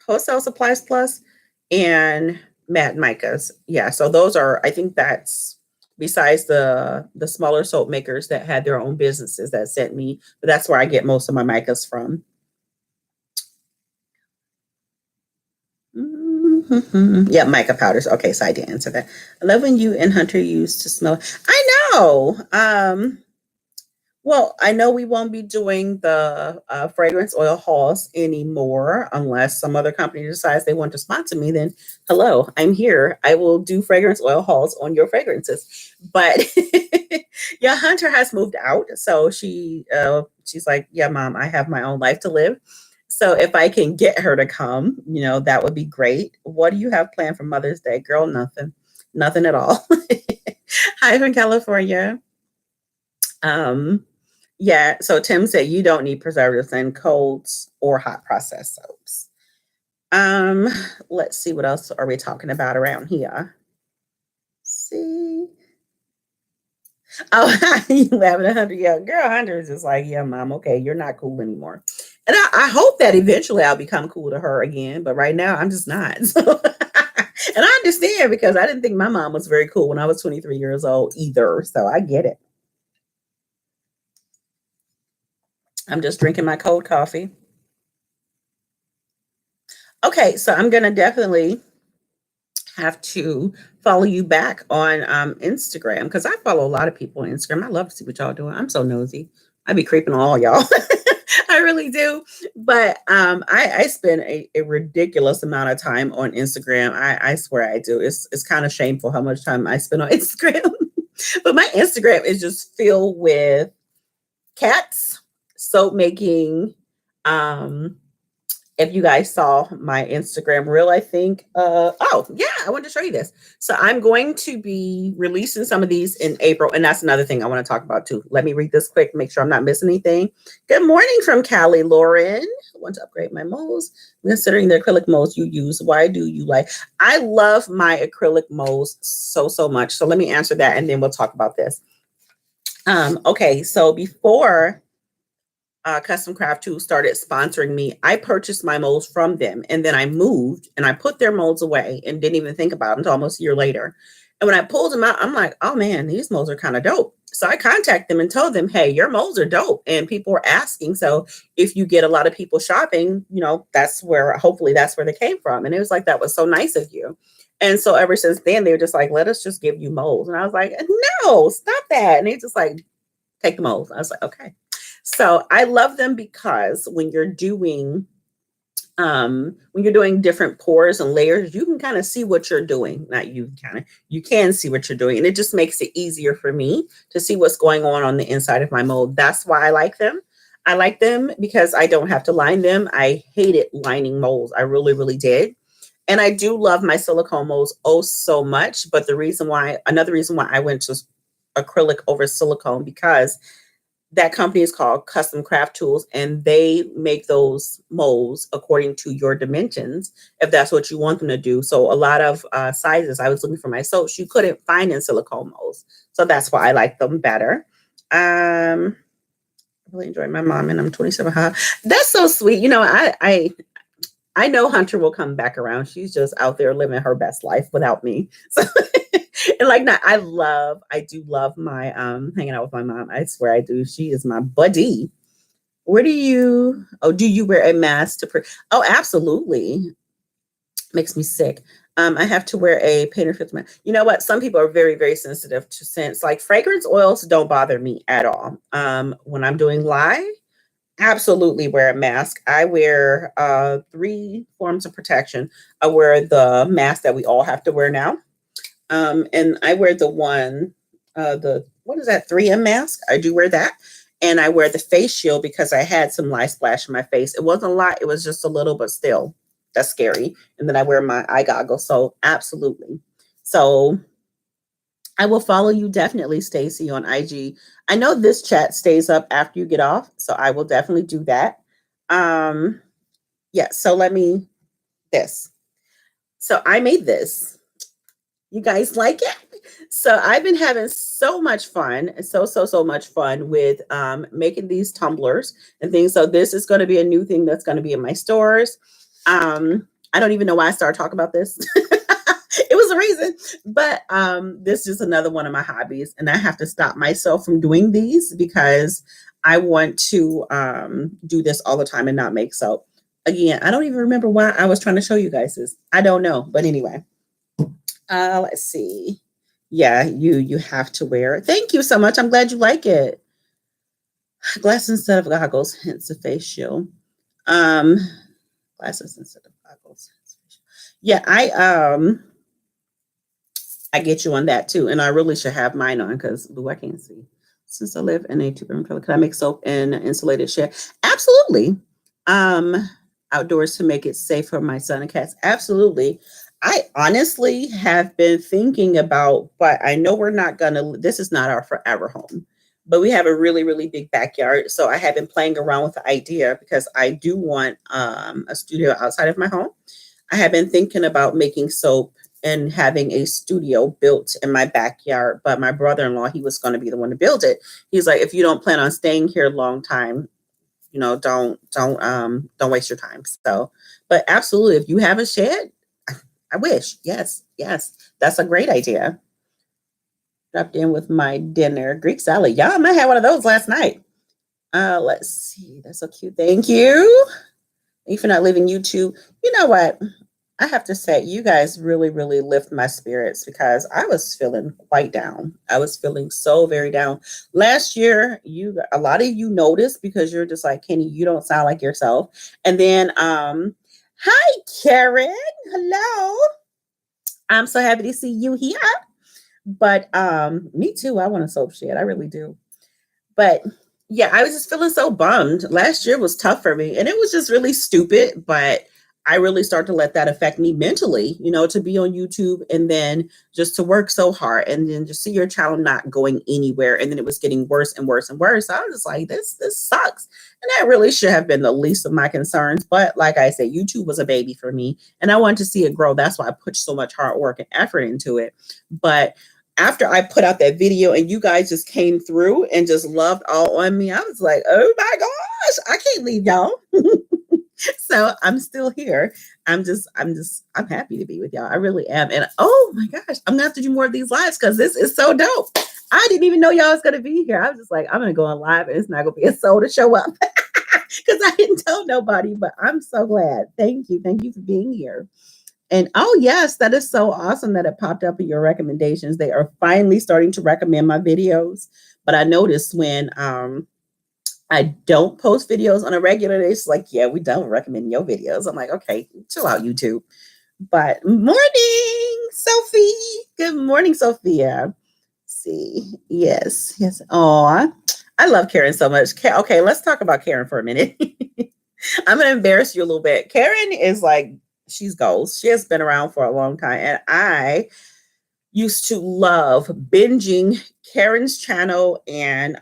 Wholesale Supplies Plus and Matte Micas. Yeah, so those are, I think that's besides the smaller soap makers that had their own businesses that sent me, but that's where I get most of my micas from. Mm-hmm. Yeah, mica powders. Okay, so I did answer that. I love when you and Hunter used to smell. I know. Well, I know we won't be doing the fragrance oil hauls anymore unless some other company decides they want to sponsor me. Then, hello, I'm here. I will do fragrance oil hauls on your fragrances. But yeah, Hunter has moved out, so she's like, yeah, Mom, I have my own life to live. So if I can get her to come, that would be great. What do you have planned for Mother's Day, girl? Nothing, nothing at all. Hi from California. Um, yeah, so Tim said you don't need preservatives in colds or hot processed soaps. Um, let's see what else are we talking about around here. See. Oh, you laughing at Hunter. Yeah, girl, Hunter is just like, yeah, Mom, okay, you're not cool anymore. And I hope that eventually I'll become cool to her again. But right now, I'm just not. So, and I understand because I didn't think my mom was very cool when I was 23 years old either. So I get it. I'm just drinking my cold coffee. Okay, so I'm going to definitely have to follow you back on Instagram because I follow a lot of people on Instagram. I love to see what y'all doing. I'm so nosy. I be creeping on all y'all. I really do. But I spend a ridiculous amount of time on Instagram. I swear I do. It's kind of shameful how much time I spend on Instagram. But my Instagram is just filled with cats, soap making, um, if you guys saw my Instagram reel, I think. Oh, yeah, I wanted to show you this. So I'm going to be releasing some of these in April. And that's another thing I want to talk about too. Let me read this quick, make sure I'm not missing anything. Good morning from Callie Lauren. I want to upgrade my molds. Considering the acrylic molds you use, why do you like? I love my acrylic molds so much. So let me answer that and then we'll talk about this. Okay, so before Custom Craft Tools started sponsoring me, I purchased my molds from them. And then I moved and I put their molds away and didn't even think about them until almost a year later. And when I pulled them out, I'm like, oh man, these molds are kind of dope. So I contacted them and told them, hey, your molds are dope. And people were asking. So if you get a lot of people shopping, that's where, hopefully that's where they came from. And it was like, that was so nice of you. And so ever since then, they were just like, let us just give you molds. And I was like, no, stop that. And they just like, take the molds. I was like, okay. So I love them because when you're doing different pours and layers, you can kind of see what you're doing. Not you can see what you're doing. And it just makes it easier for me to see what's going on the inside of my mold. That's why I like them. I like them because I don't have to line them. I hated lining molds. I really, really did. And I do love my silicone molds so much. But another reason why I went to acrylic over silicone, because that company is called Custom Craft Tools, and they make those molds according to your dimensions, if that's what you want them to do. So a lot of sizes I was looking for my soaps you couldn't find in silicone molds. So that's why I like them better. I really enjoy my mom, and I'm 27. That's so sweet. I know Hunter will come back around. She's just out there living her best life without me. So and I do love my hanging out with my mom. I swear I do. She is my buddy. Do you wear a mask oh, absolutely. Makes me sick. I have to wear a painter filter mask. You know what? Some people are very, very sensitive to scents. Like fragrance oils don't bother me at all. When I'm doing live, absolutely wear a mask. I wear 3 forms of protection. I wear the mask that we all have to wear now. And I wear what is that, 3M mask? I do wear that. And I wear the face shield because I had some lye splash in my face. It wasn't a lot. It was just a little, but still, that's scary. And then I wear my eye goggles. So absolutely. So I will follow you definitely, Stacy, on IG. I know this chat stays up after you get off. So I will definitely do that. Yeah. So this. So I made this. You guys like it? So I've been having so much fun, so much fun with making these tumblers and things. So this is going to be a new thing that's going to be in my stores. I don't even know why I started talking about this. It was a reason, but this is another one of my hobbies, and I have to stop myself from doing these because I want to do this all the time and not make soap. Again, I don't even remember why I was trying to show you guys this. I don't know, but anyway. Let's see. Yeah, you have to wear it. Thank you so much. I'm glad you like it. Glasses instead of goggles, hence the face shield. Glasses instead of goggles. Yeah, I get you on that too. And I really should have mine on because I can't see. Since I live in a 2-bedroom trailer, can I make soap in an insulated shed? Absolutely. Outdoors to make it safe for my son and cats. Absolutely. I honestly have been thinking about, but I know this is not our forever home, but we have a really, really big backyard. So I have been playing around with the idea because I do want a studio outside of my home. I have been thinking about making soap and having a studio built in my backyard. But my brother-in-law, he was going to be the one to build it. He's like, if you don't plan on staying here a long time, don't waste your time. So, but absolutely, if you have a shed, I wish. Yes, yes. That's a great idea. Dropped in with my dinner. Greek salad. Yum. I had one of those last night. Let's see. That's so cute. Thank you. Thank you for not leaving YouTube. You know what? I have to say, you guys really, really lift my spirits because I was feeling quite down. I was feeling so very down. Last year, a lot of you noticed because you're just like, Kenny, you don't sound like yourself. And then hi Karen. Hello. I'm so happy to see you here. But me too. I want a soap shed. I really do. But yeah, I was just feeling so bummed. Last year was tough for me and it was just really stupid, but I really started to let that affect me mentally, to be on YouTube and then just to work so hard and then just see your channel not going anywhere. And then it was getting worse and worse and worse. So I was just like, this sucks. And that really should have been the least of my concerns. But like I said, YouTube was a baby for me and I wanted to see it grow. That's why I put so much hard work and effort into it. But after I put out that video and you guys just came through and just loved all on me, I was like, oh my gosh, I can't leave y'all. So I'm still here. I'm happy to be with y'all. I really am. And oh my gosh, I'm gonna have to do more of these lives because this is so dope. I didn't even know y'all was gonna be here. I was just like, I'm gonna go on live and it's not gonna be a soul to show up because I didn't tell nobody, but I'm so glad. Thank you. Thank you for being here. And oh yes, that is so awesome that it popped up in your recommendations. They are finally starting to recommend my videos. But I noticed when I don't post videos on a regular basis, it's like, yeah, we don't recommend your videos. I'm like, okay, chill out, YouTube. But morning, Sophie. Good morning, Sophia. Let's see. Yes, yes. Oh, I love Karen so much. Okay, let's talk about Karen for a minute. I'm gonna embarrass you a little bit. Karen is like, she's goals. She has been around for a long time. And I used to love binging Karen's channel and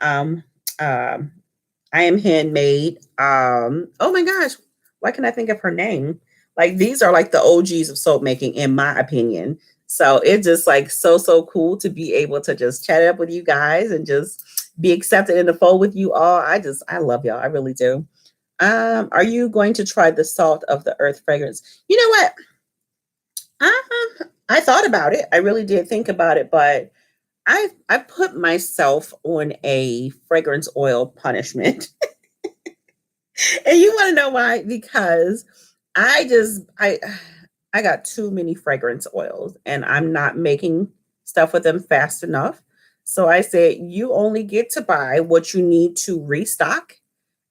I am handmade. Oh my gosh, why can I think of her name? Like these are like the OGs of soap making, in my opinion. So it's just like so cool to be able to just chat up with you guys and just be accepted in the fold with you all. I love y'all. I really do. Are you going to try the salt of the earth fragrance? You know what? I thought about it. I really did think about it, but I put myself on a fragrance oil punishment. And you want to know why? Because I just I got too many fragrance oils and I'm not making stuff with them fast enough. So I said you only get to buy what you need to restock.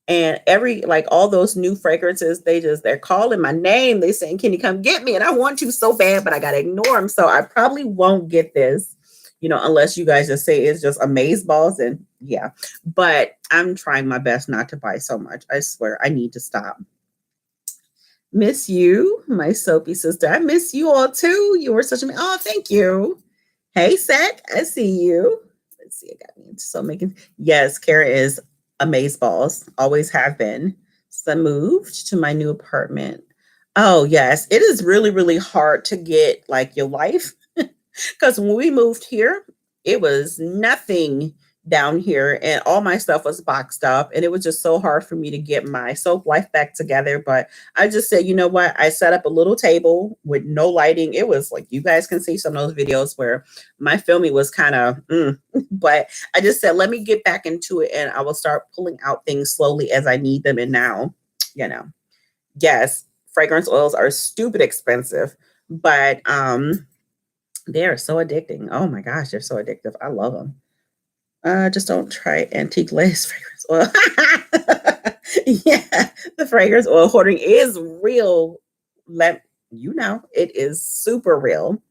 And like all those new fragrances, they're calling my name. They saying, "Can you come get me?" And I want to so bad, but I gotta ignore them. So I probably won't get this, unless you guys just say it's just amaze balls. And yeah, but I'm trying my best not to buy so much. I swear I need to stop. Miss you, my soapy sister. I miss you all too. You were such a oh, thank you. Hey, Sack, I see you. Let's see, I got me into so making. Yes, Kara is amaze balls. Always have been. So I moved to my new apartment. Oh yes, it is really, really hard to get like your life because when we moved here, it was nothing down here and all my stuff was boxed up and it was just so hard for me to get my soap life back together. But I just said, you know what? I set up a little table with no lighting. It was like you guys can see some of those videos where my filming was kind of but I just said, let me get back into it and I will start pulling out things slowly as I need them. And now, yes, fragrance oils are stupid expensive, but they are so addicting. Oh my gosh, they're so addictive. I love them. Just don't try antique lace fragrance oil. Yeah, the fragrance oil hoarding is real. Let it is super real.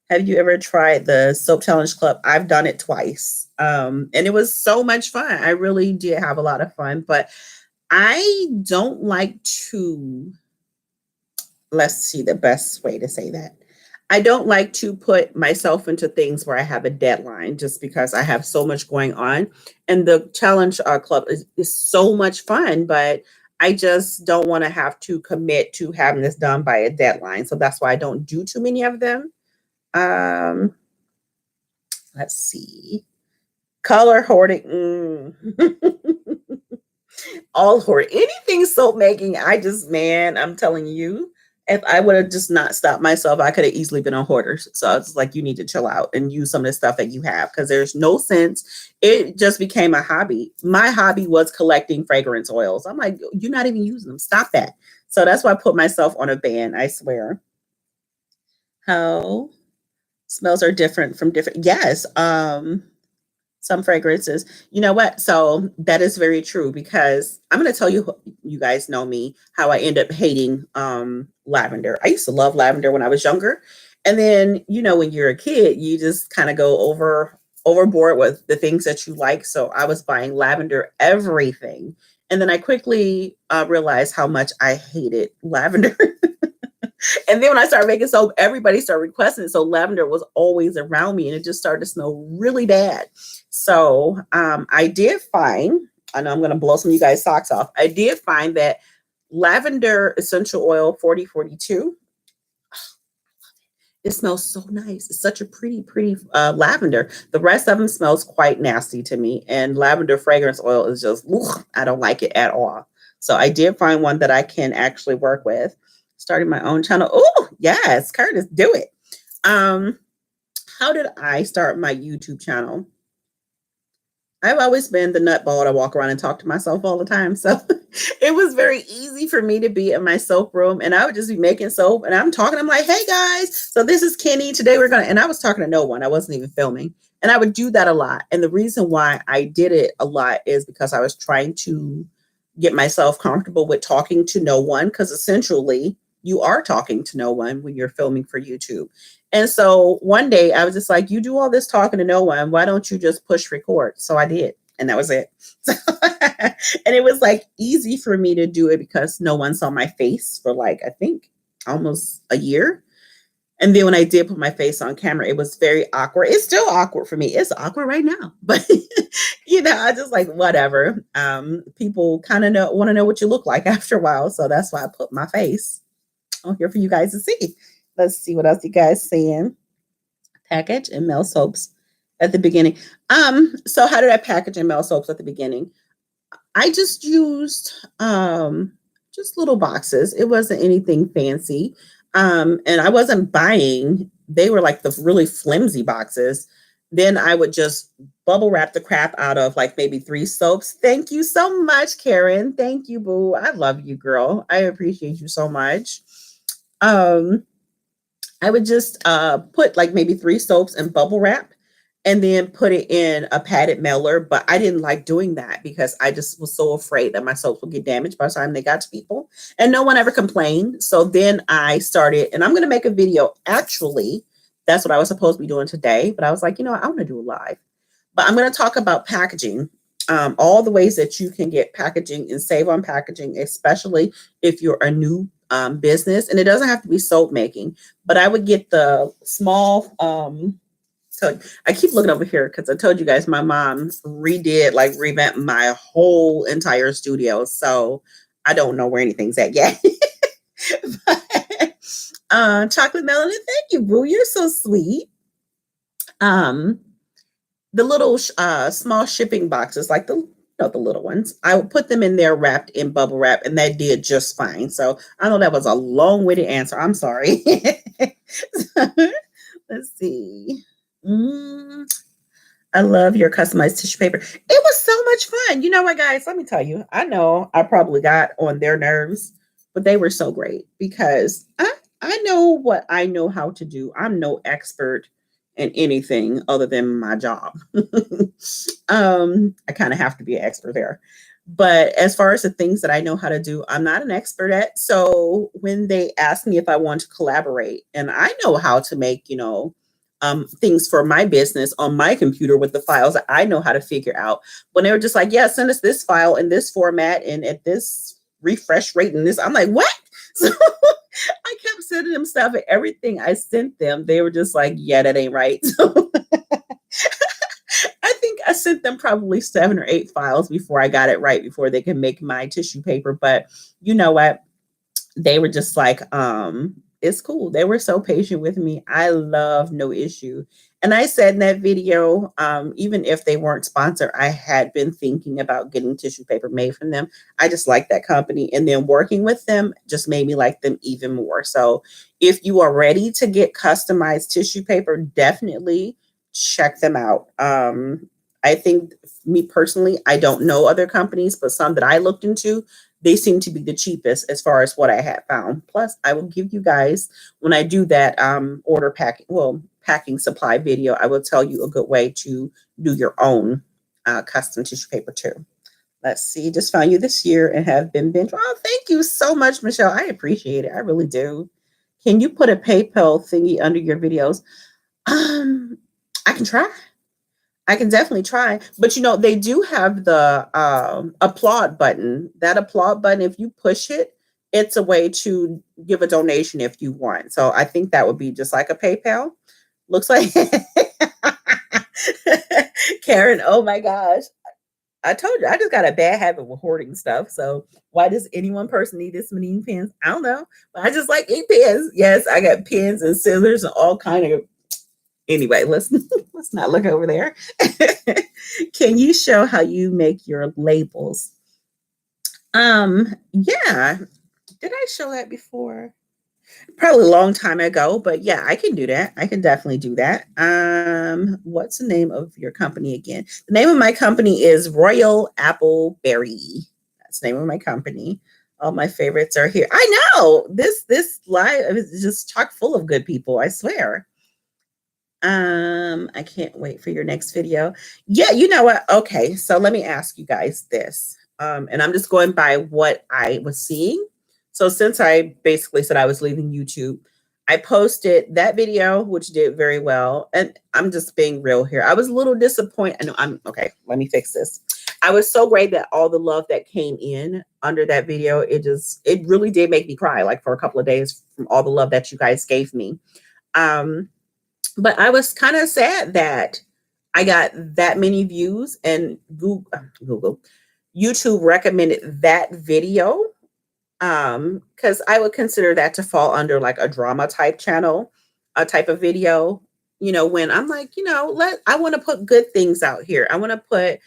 Have you ever tried the Soap Challenge Club? I've done it twice. And it was so much fun. I really did have a lot of fun, but I don't like to, let's see the best way to say that. I don't like to put myself into things where I have a deadline just because I have so much going on. And the challenge club is so much fun, but I just don't want to have to commit to having this done by a deadline. So that's why I don't do too many of them. Let's see. Color hoarding. All hoard. Anything soap making, man, I'm telling you, if I would have just not stopped myself, I could have easily been on hoarders. So it's like, you need to chill out and use some of the stuff that you have because there's no sense. It just became a hobby. My hobby was collecting fragrance oils. I'm like, you're not even using them. Stop that. So that's why I put myself on a ban, I swear. How smells are different from different. Yes. Some fragrances. You know what? So that is very true because I'm going to tell you, you guys know me, how I end up hating lavender. I used to love lavender when I was younger. And then, when you're a kid, you just kind of go overboard with the things that you like. So I was buying lavender everything. And then I quickly realized how much I hated lavender. And then when I started making soap, everybody started requesting it. So lavender was always around me and it just started to smell really bad. So I did find, I know I'm going to blow some of you guys' socks off. I did find that lavender essential oil 4042. It smells so nice. It's such a pretty lavender. The rest of them smells quite nasty to me. And lavender fragrance oil is just, I don't like it at all. So I did find one that I can actually work with. Starting my own channel. Oh, yes, Curtis, do it. How did I start my YouTube channel? I've always been the nutball to walk around and talk to myself all the time. So it was very easy for me to be in my soap room and I would just be making soap and I'm talking. I'm like, hey guys, so this is Kenny. Today and I was talking to no one. I wasn't even filming. And I would do that a lot. And the reason why I did it a lot is because I was trying to get myself comfortable with talking to no one. Because essentially you are talking to no one when you're filming for YouTube. And so one day I was just like, you do all this talking to no one. Why don't you just push record? So I did. And that was it. And it was like easy for me to do it because no one saw my face for like, I think almost a year. And then when I did put my face on camera, it was very awkward. It's still awkward for me. It's awkward right now, but I just like, whatever. People kind of want to know what you look like after a while. So that's why I put my face on here for you guys to see. Let's see what else you guys saying. Package and mail soaps at the beginning. So how did I package and mail soaps at the beginning? I just used just little boxes. It wasn't anything fancy. And I wasn't buying, they were like the really flimsy boxes. Then I would just bubble wrap the crap out of like maybe 3 soaps. Thank you so much, Karen. Thank you, boo. I love you, girl. I appreciate you so much. I would just put like maybe 3 soaps and bubble wrap and then put it in a padded mailer. But I didn't like doing that because I just was so afraid that my soaps would get damaged by the time they got to people. And no one ever complained. So then I started, and I'm going to make a video. Actually, that's what I was supposed to be doing today. But I was like, I want to do a live. But I'm going to talk about packaging. All the ways that you can get packaging and save on packaging, especially if you're a new business. And it doesn't have to be soap making, but I would get the small, so I keep looking over here because I told you guys my mom revamped my whole entire studio. So I don't know where anything's at yet. But, chocolate melanin, thank you, boo. You're so sweet. The little small shipping boxes, like the little ones, I would put them in there wrapped in bubble wrap, and that did just fine. So I know that was a long-winded answer. I'm sorry. Let's see. I love your customized tissue paper. It was so much fun. You know what, guys? Let me tell you. I know I probably got on their nerves, but they were so great because I know what I know how to do. I'm no expert in anything other than my job. I kind of have to be an expert there. But as far as the things that I know how to do, I'm not an expert at. So when they asked me if I want to collaborate, and I know how to make, things for my business on my computer with the files that I know how to figure out. When they were just like, yeah, send us this file in this format and at this refresh rate and this, I'm like, what? So I kept sending them stuff, and everything I sent them, they were just like, yeah, that ain't right. So I think I sent them probably 7 or 8 files before I got it right, before they could make my tissue paper. But you know what? They were just like, it's cool. They were so patient with me. I love No Issue. And I said in that video, even if they weren't sponsored, I had been thinking about getting tissue paper made from them. I just like that company. And then working with them just made me like them even more. So if you are ready to get customized tissue paper, definitely check them out. I think, me personally, I don't know other companies, but some that I looked into, they seem to be the cheapest as far as what I had found. Plus, I will give you guys, when I do that packing supply video, I will tell you a good way to do your own custom tissue paper too. Let's see, just found you this year and have been binge. Oh, thank you so much, Michelle. I appreciate it. I really do. Can you put a PayPal thingy under your videos? Um, I can try. I can definitely try. But they do have the applaud button. That applaud button, if you push it, it's a way to give a donation if you want. So I think that would be just like a PayPal. Looks like Karen, oh my gosh. I told you I just got a bad habit with hoarding stuff. So why does any one person need this many ink pens? I don't know. But I just like ink pens. Yes, I got pens and scissors and all kind of. Anyway, let's not look over there. Can you show how you make your labels? Yeah. Did I show that before? Probably a long time ago, but yeah, I can do that. I can definitely do that. What's the name of your company again? The name of my company is Royalappleberry. That's the name of my company. All my favorites are here. I know this live is just chock full of good people, I swear. I can't wait for your next video. Yeah, you know what? Okay, so let me ask you guys this. And I'm just going by what I was seeing. So since I basically said I was leaving YouTube, I posted that video, which did very well. And I'm just being real here. I was a little disappointed. I know I'm okay. Let me fix this. I was so great that all the love that came in under that video, it really did make me cry, like for a couple of days, from all the love that you guys gave me. But I was kind of sad that I got that many views, and YouTube recommended that video, because I would consider that to fall under like a drama type channel, a type of video. When I'm like, I want to put good things out here. I want to put,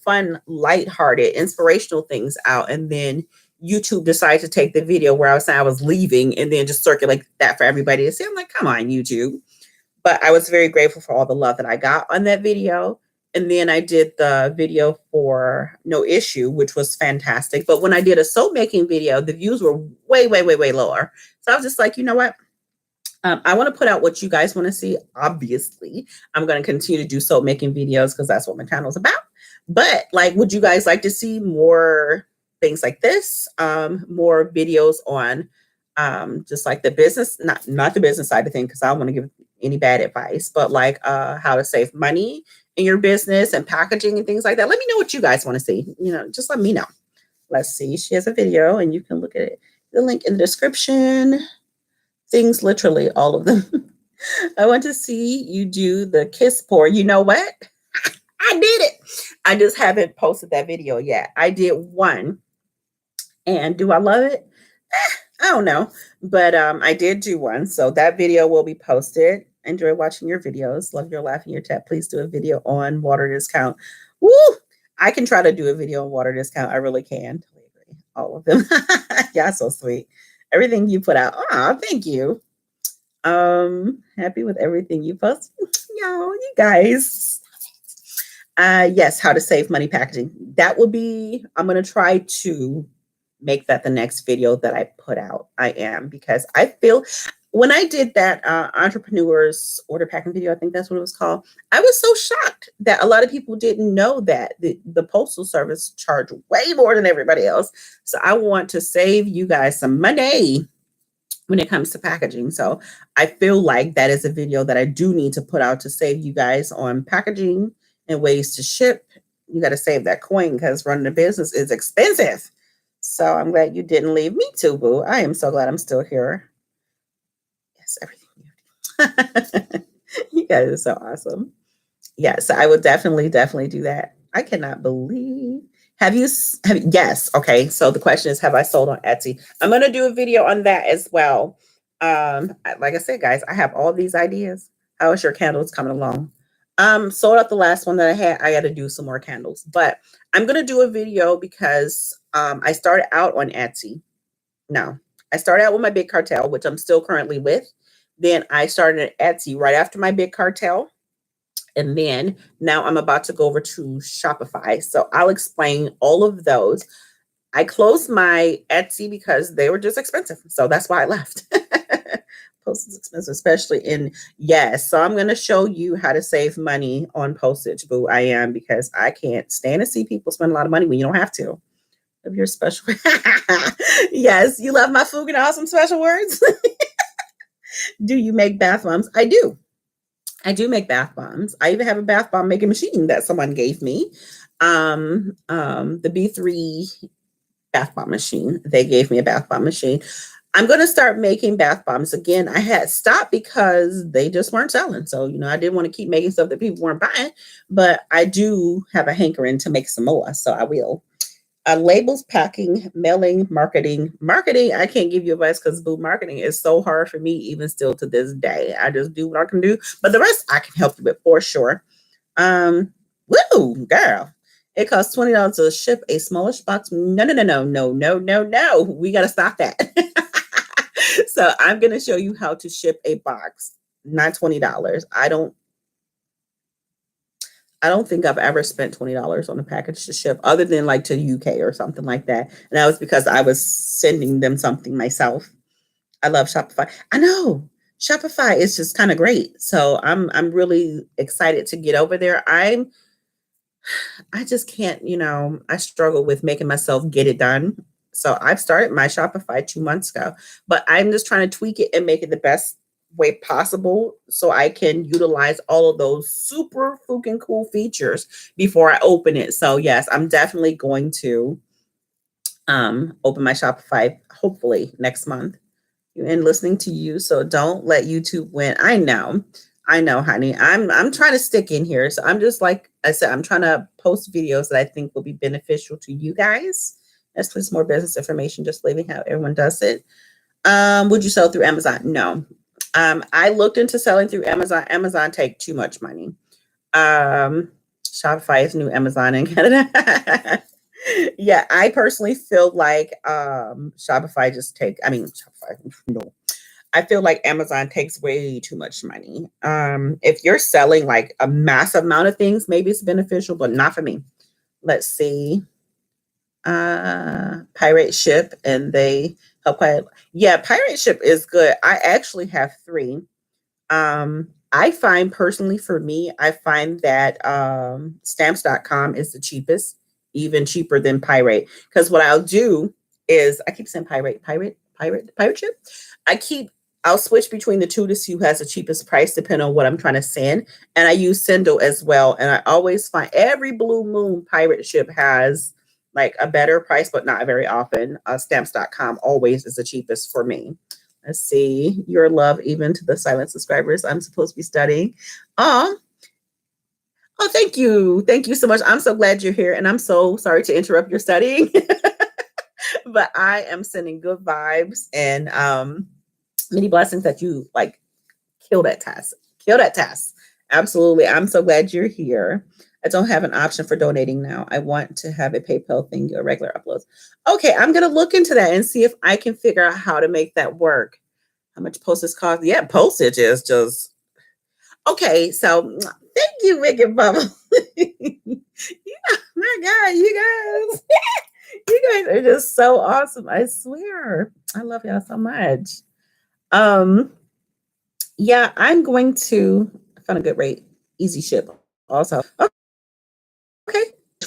fun, lighthearted, inspirational things out, and then YouTube decided to take the video where I was saying I was leaving and then just circulate that for everybody to see. I'm like, come on, YouTube. But I was very grateful for all the love that I got on that video. And then I did the video for No Issue, which was fantastic. But when I did a soap making video, the views were way, way, way, way lower. So I was just like, you know what? I want to put out what you guys want to see. Obviously, I'm going to continue to do soap making videos because that's what my channel is about. But would you guys like to see more things like this? More videos on just like the business, not the business side of things, because I don't want to give any bad advice, but how to save money in your business and packaging and things like that. Let me know what you guys want to see. Just let me know. Let's see. She has a video and you can look at it. The link in the description. Things, literally all of them. I want to see you do the kiss pour. You know what? I did it. I just haven't posted that video yet. I did one. And do I love it? I don't know. But I did do one. So that video will be posted. Enjoy watching your videos. Love your laugh and your tap. Please do a video on water discount. Woo! I can try to do a video on water discount. I really can. All of them. Yeah, so sweet. Everything you put out. Oh, thank you. Happy with everything you post. Yo, you guys. Yes, how to save money packaging. That will be, I'm going to try to make that the next video that I put out. I am, because I feel when I did that entrepreneurs order packing video, I think that's what it was called. I was so shocked that a lot of people didn't know that the postal service charged way more than everybody else. So I want to save you guys some money when it comes to packaging. So I feel like that is a video that I do need to put out to save you guys on packaging and ways to ship. You got to save that coin because running a business is expensive. So I'm glad you didn't leave me too, boo. I am so glad I'm still here. Yes, everything. You guys are so awesome. Yes, I would definitely do that. I cannot believe. Yes. Okay. So the question is, have I sold on Etsy? I'm going to do a video on that as well. Like I said, guys, I have all these ideas. How is your candles coming along? Sold out the last one that I had. I got to do some more candles, but I'm gonna do a video because I started out on Etsy. No, I started out with my big cartel, which I'm still currently with. Then I started at Etsy right after my big cartel. And then now I'm about to go over to Shopify. So I'll explain all of those. I closed my Etsy because they were just expensive. So that's why I left. Postage is expensive, especially in, yes. So I'm going to show you how to save money on postage, boo. I am, because I can't stand to see people spend a lot of money when you don't have to. Of your special. Yes, you love my food and awesome special words. Do you make bath bombs? I do. I do make bath bombs. I even have a bath bomb making machine that someone gave me. The B3 bath bomb machine. They gave me a bath bomb machine. I'm going to start making bath bombs again. I had stopped because they just weren't selling. So, I didn't want to keep making stuff that people weren't buying, but I do have a hankering to make some more. So I will. Labels, packing, mailing, marketing. Marketing, I can't give you advice because boo, marketing is so hard for me, even still to this day. I just do what I can do, but the rest I can help you with for sure. Woo, girl. It costs $20 to ship a smallish box. No, no, no, no, no, no, no, no. We got to stop that. So I'm going to show you how to ship a box, not $20. I don't think I've ever spent $20 on a package to ship other than like to UK or something like that. And that was because I was sending them something myself. I love Shopify. I know Shopify is just kind of great. So I'm really excited to get over there. I just can't, I struggle with making myself get it done. So I've started my Shopify 2 months ago, but I'm just trying to tweak it and make it the best way possible so I can utilize all of those super fucking cool features before I open it. So yes, I'm definitely going to open my Shopify hopefully next month and listening to you. So don't let YouTube win. I know, honey. I'm trying to stick in here. So I'm just like I said, I'm trying to post videos that I think will be beneficial to you guys. That's just more business information, just leaving how everyone does it. Would you sell through Amazon? No. I looked into selling through Amazon. Amazon take too much money. Shopify is new Amazon in Canada. Yeah, I personally feel like Shopify no. I feel like Amazon takes way too much money. If you're selling like a massive amount of things, maybe it's beneficial, but not for me. Let's see. Pirate Ship, and they help quite. Yeah, Pirate Ship is good. I actually have three. I find personally for me, I find that stamps.com is the cheapest, even cheaper than Pirate. Because what I'll do is I keep saying pirate ship. I keep I'll switch between the two to see who has the cheapest price depending on what I'm trying to send. And I use Sendle as well. And I always find every blue moon pirate ship has like a better price, but not very often. Stamps.com always is the cheapest for me. Let's see. Your love, even to the silent subscribers. I'm supposed to be studying. Oh, thank you. Thank you so much. I'm so glad you're here. And I'm so sorry to interrupt your studying. But I am sending good vibes and many blessings that you like kill that task. Kill that task. Absolutely. I'm so glad you're here. I don't have an option for donating now. I want to have a PayPal thing or regular uploads. Okay, I'm going to look into that and see if I can figure out how to make that work. How much postage cost? Yeah, postage is just okay. So thank you, Wicked Bubble. Yeah, my God, you guys, you guys are just so awesome. I swear, I love y'all so much. Yeah, I'm going to find a good rate, easy ship. Also, okay.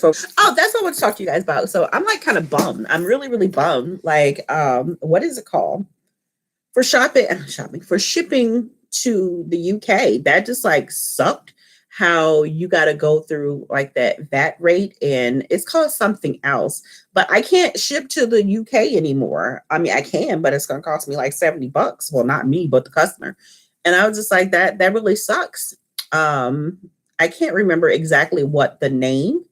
Oh, that's what I want to talk to you guys about. So I'm like kind of bummed. I'm really, really bummed. Like, what is it called? For shopping for shipping to the UK, that just like sucked. How you got to go through like that VAT rate, and it's called something else. But I can't ship to the UK anymore. I mean, I can, but it's going to cost me like $70. Well, not me, but the customer. And I was just like, that really sucks. I can't remember exactly what the name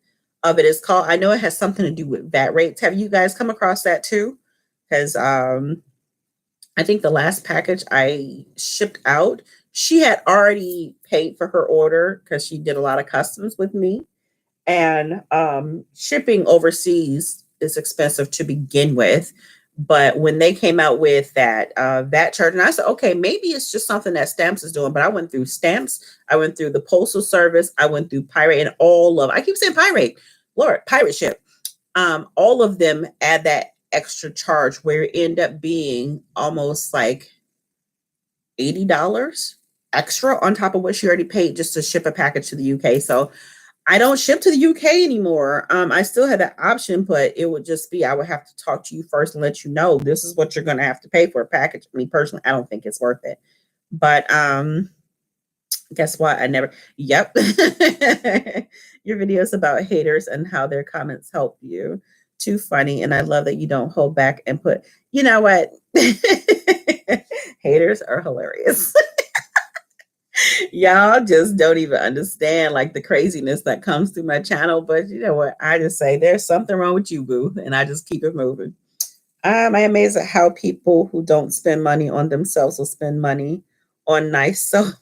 of it is called. I know it has something to do with VAT rates. Have you guys come across that too? Because I think the last package I shipped out, she had already paid for her order because she did a lot of customs with me. And shipping overseas is expensive to begin with. But when they came out with that VAT charge, and I said, okay, maybe it's just something that Stamps is doing. But I went through Stamps, I went through the Postal Service, I went through Pirate, and I keep saying Pirate, Lord, Pirate Ship. All of them add that extra charge where it end up being almost like $80 extra on top of what she already paid just to ship a package to the UK. So I don't ship to the UK anymore. I still had that option, but it would just be I would have to talk to you first and let you know this is what you're going to have to pay for a package. Me personally, I don't think it's worth it. But guess what? I never. Yep. Your videos about haters and how their comments help you. Too funny, and I love that you don't hold back and put. You know what? Haters are hilarious. Y'all just don't even understand like the craziness that comes through my channel. But you know what? I just say there's something wrong with you, boo, and I just keep it moving. I'm amazed at how people who don't spend money on themselves will spend money on nice soap.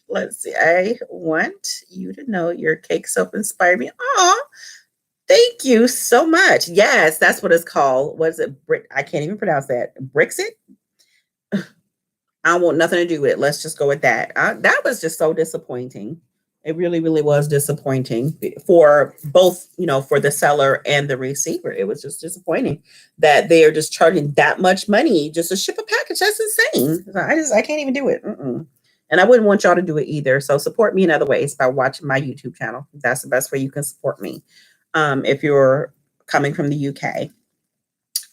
Let's see. I want you to know your cake soap inspired me. Oh, thank you so much. Yes, that's what it's called. What is it? Brick? I can't even pronounce that. Brixit? I don't want nothing to do with it. Let's just go with that. That was just so disappointing. It really, really was disappointing for both, for the seller and the receiver. It was just disappointing that they are just charging that much money just to ship a package. That's insane. I can't even do it. Mm-mm. And I wouldn't want y'all to do it either. So support me in other ways by watching my YouTube channel. That's the best way you can support me. If you're coming from the UK,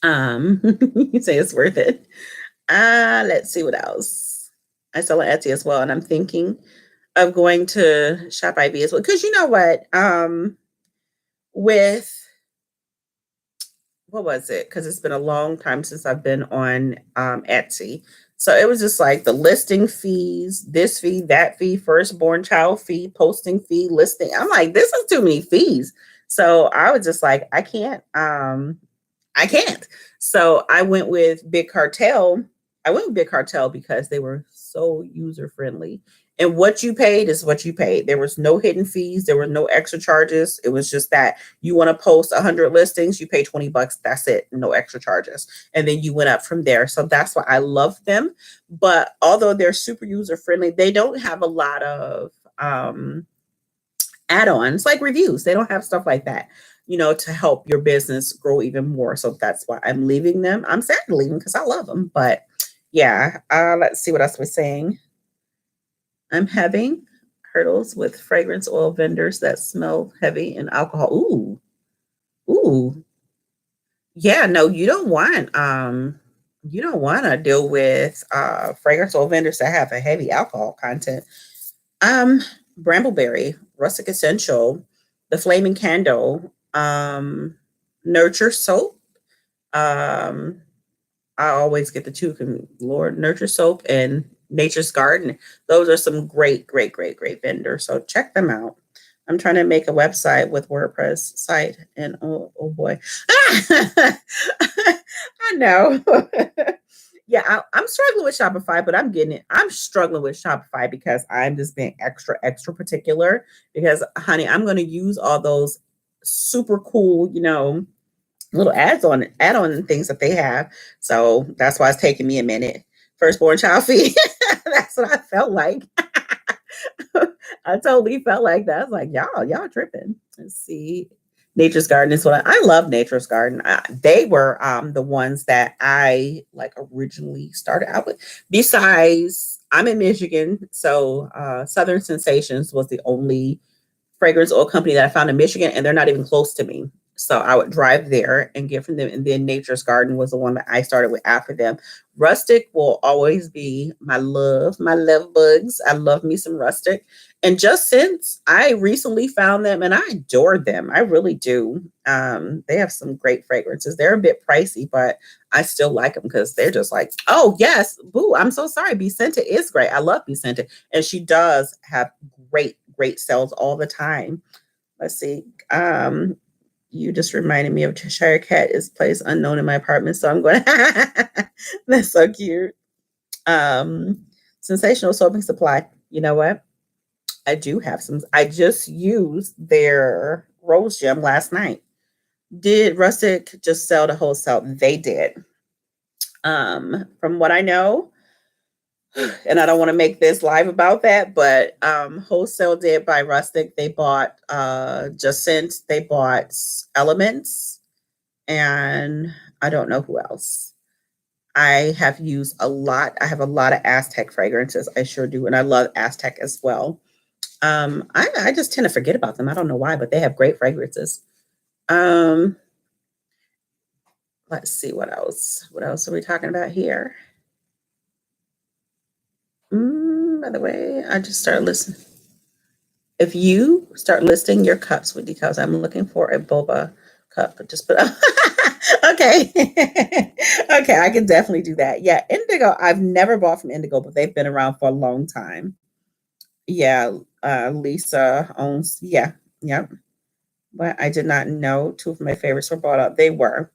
you say it's worth it. Let's see what else. I sell on Etsy as well, and I'm thinking of going to Shopify as well. Because you know what? With what was it? Because it's been a long time since I've been on Etsy. So it was just like the listing fees, this fee, that fee, firstborn child fee, posting fee, listing. I'm like, this is too many fees. So I was just like, I can't. I can't. So I went with Big Cartel. I went with Big Cartel because they were so user friendly. And what you paid is what you paid. There was no hidden fees. There were no extra charges. It was just that you want to post 100 listings, you pay $20. That's it. No extra charges. And then you went up from there. So that's why I love them. But although they're super user friendly, they don't have a lot of add-ons like reviews. They don't have stuff like that, to help your business grow even more. So that's why I'm leaving them. I'm sad to leave them because I love them. But yeah, let's see what else we're saying. I'm having hurdles with fragrance oil vendors that smell heavy and alcohol. Ooh. Yeah, no, you don't want to deal with fragrance oil vendors that have a heavy alcohol content. Um, Brambleberry, Rustic Essential, the Flaming Candle, Nurture Soap. Um, I always get the two, Lord, Nurture Soap and Nature's Garden. Those are some great, great, great, great vendors. So check them out. I'm trying to make a website with WordPress site, and oh boy, I know. Yeah, I'm struggling with Shopify, but I'm getting it. I'm struggling with Shopify because I'm just being extra, extra particular. Because, honey, I'm going to use all those super cool, little add-on things that they have. So that's why it's taking me a minute. Firstborn child fee. That's what I felt like. I totally felt like that. I was like, y'all tripping. Let's see. Nature's Garden is what I love. Nature's Garden. They were the ones that I like originally started out with. Besides, I'm in Michigan, so Southern Sensations was the only fragrance oil company that I found in Michigan, and they're not even close to me. So I would drive there and get from them. And then Nature's Garden was the one that I started with after them. Rustic will always be my love bugs. I love me some Rustic. And just since I recently found them and I adore them, I really do. They have some great fragrances. They're a bit pricey, but I still like them because they're just like, oh yes, boo, I'm so sorry. Becenta is great. I love Becenta. And she does have great sales all the time. Let's see. You just reminded me of Cheshire Cat is place unknown in my apartment. So I'm going, that's so cute. Um, Sensational Soaping Supply. You know what? I do have some. I just used their rose gem last night. Did Rustic just sell the wholesale? They did. From what I know, and I don't want to make this live about that, but wholesale did by Rustic. They bought Jacint, they bought Elements, and I don't know who else. I have used a lot. I have a lot of Aztec fragrances. I sure do, and I love Aztec as well. I just tend to forget about them. I don't know why, but they have great fragrances. Um, let's see what else. What else are we talking about here? By the way, I just started listening. If you start listing your cups with decals, I'm looking for a boba cup. Just put okay. Okay, I can definitely do that. Yeah, Indigo. I've never bought from Indigo, but they've been around for a long time. Yeah, Lisa owns. Yeah, yep. But I did not know two of my favorites were bought up. They were.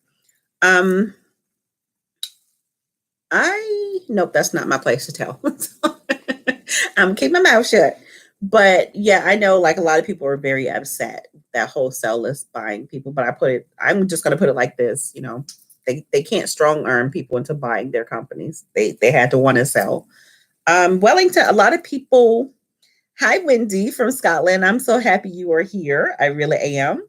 Um, I nope, that's not my place to tell. I'm keep my mouth shut. But yeah, I know like a lot of people are very upset that wholesale is buying people, but I'm just gonna put it like this, they can't strong arm people into buying their companies. They had to want to sell. Wellington, a lot of people. Hi, Wendy from Scotland. I'm so happy you are here. I really am.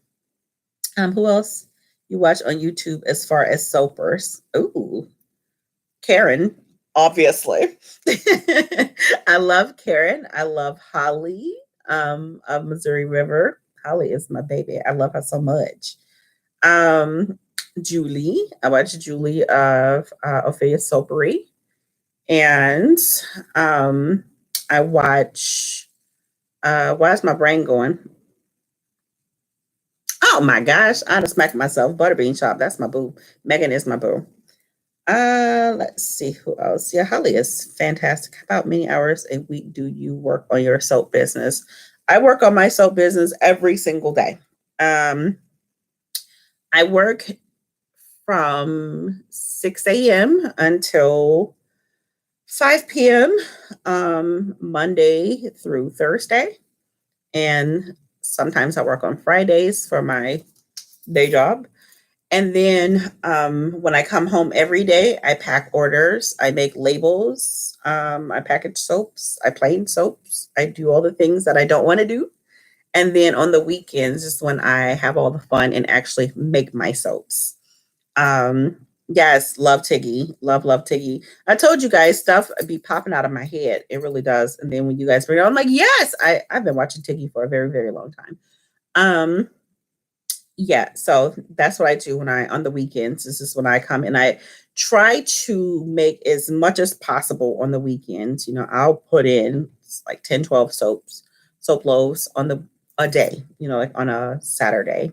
Who else you watch on YouTube as far as soapers? Ooh, Karen, obviously. I love Karen. I love Holly of Missouri River. Holly is my baby. I love her so much. Um, Julie. I watch Julie of Ophelia Soapery. And I watch, why is my brain going? Oh my gosh, I just smacked myself. Butterbean Shop. That's my boo. Megan is my boo. Let's see who else. Yeah, Holly is fantastic. How about many hours a week do you work on your soap business? I work on my soap business every single day. Um, I work from 6 a.m. until 5 p.m. Monday through Thursday. And sometimes I work on Fridays for my day job. And then when I come home every day, I pack orders, I make labels, I package soaps, I plane soaps, I do all the things that I don't want to do. And then on the weekends is when I have all the fun and actually make my soaps. Yes, love Tiggy, love Tiggy. I told you guys stuff be popping out of my head. It really does. And then when you guys bring it on, I'm like, yes, I've been watching Tiggy for a very, very long time. Um, yeah, so that's what I do when I on the weekends. This is when I come and I try to make as much as possible on the weekends. I'll put in like 10, 12 soap loaves on the a day, like on a Saturday.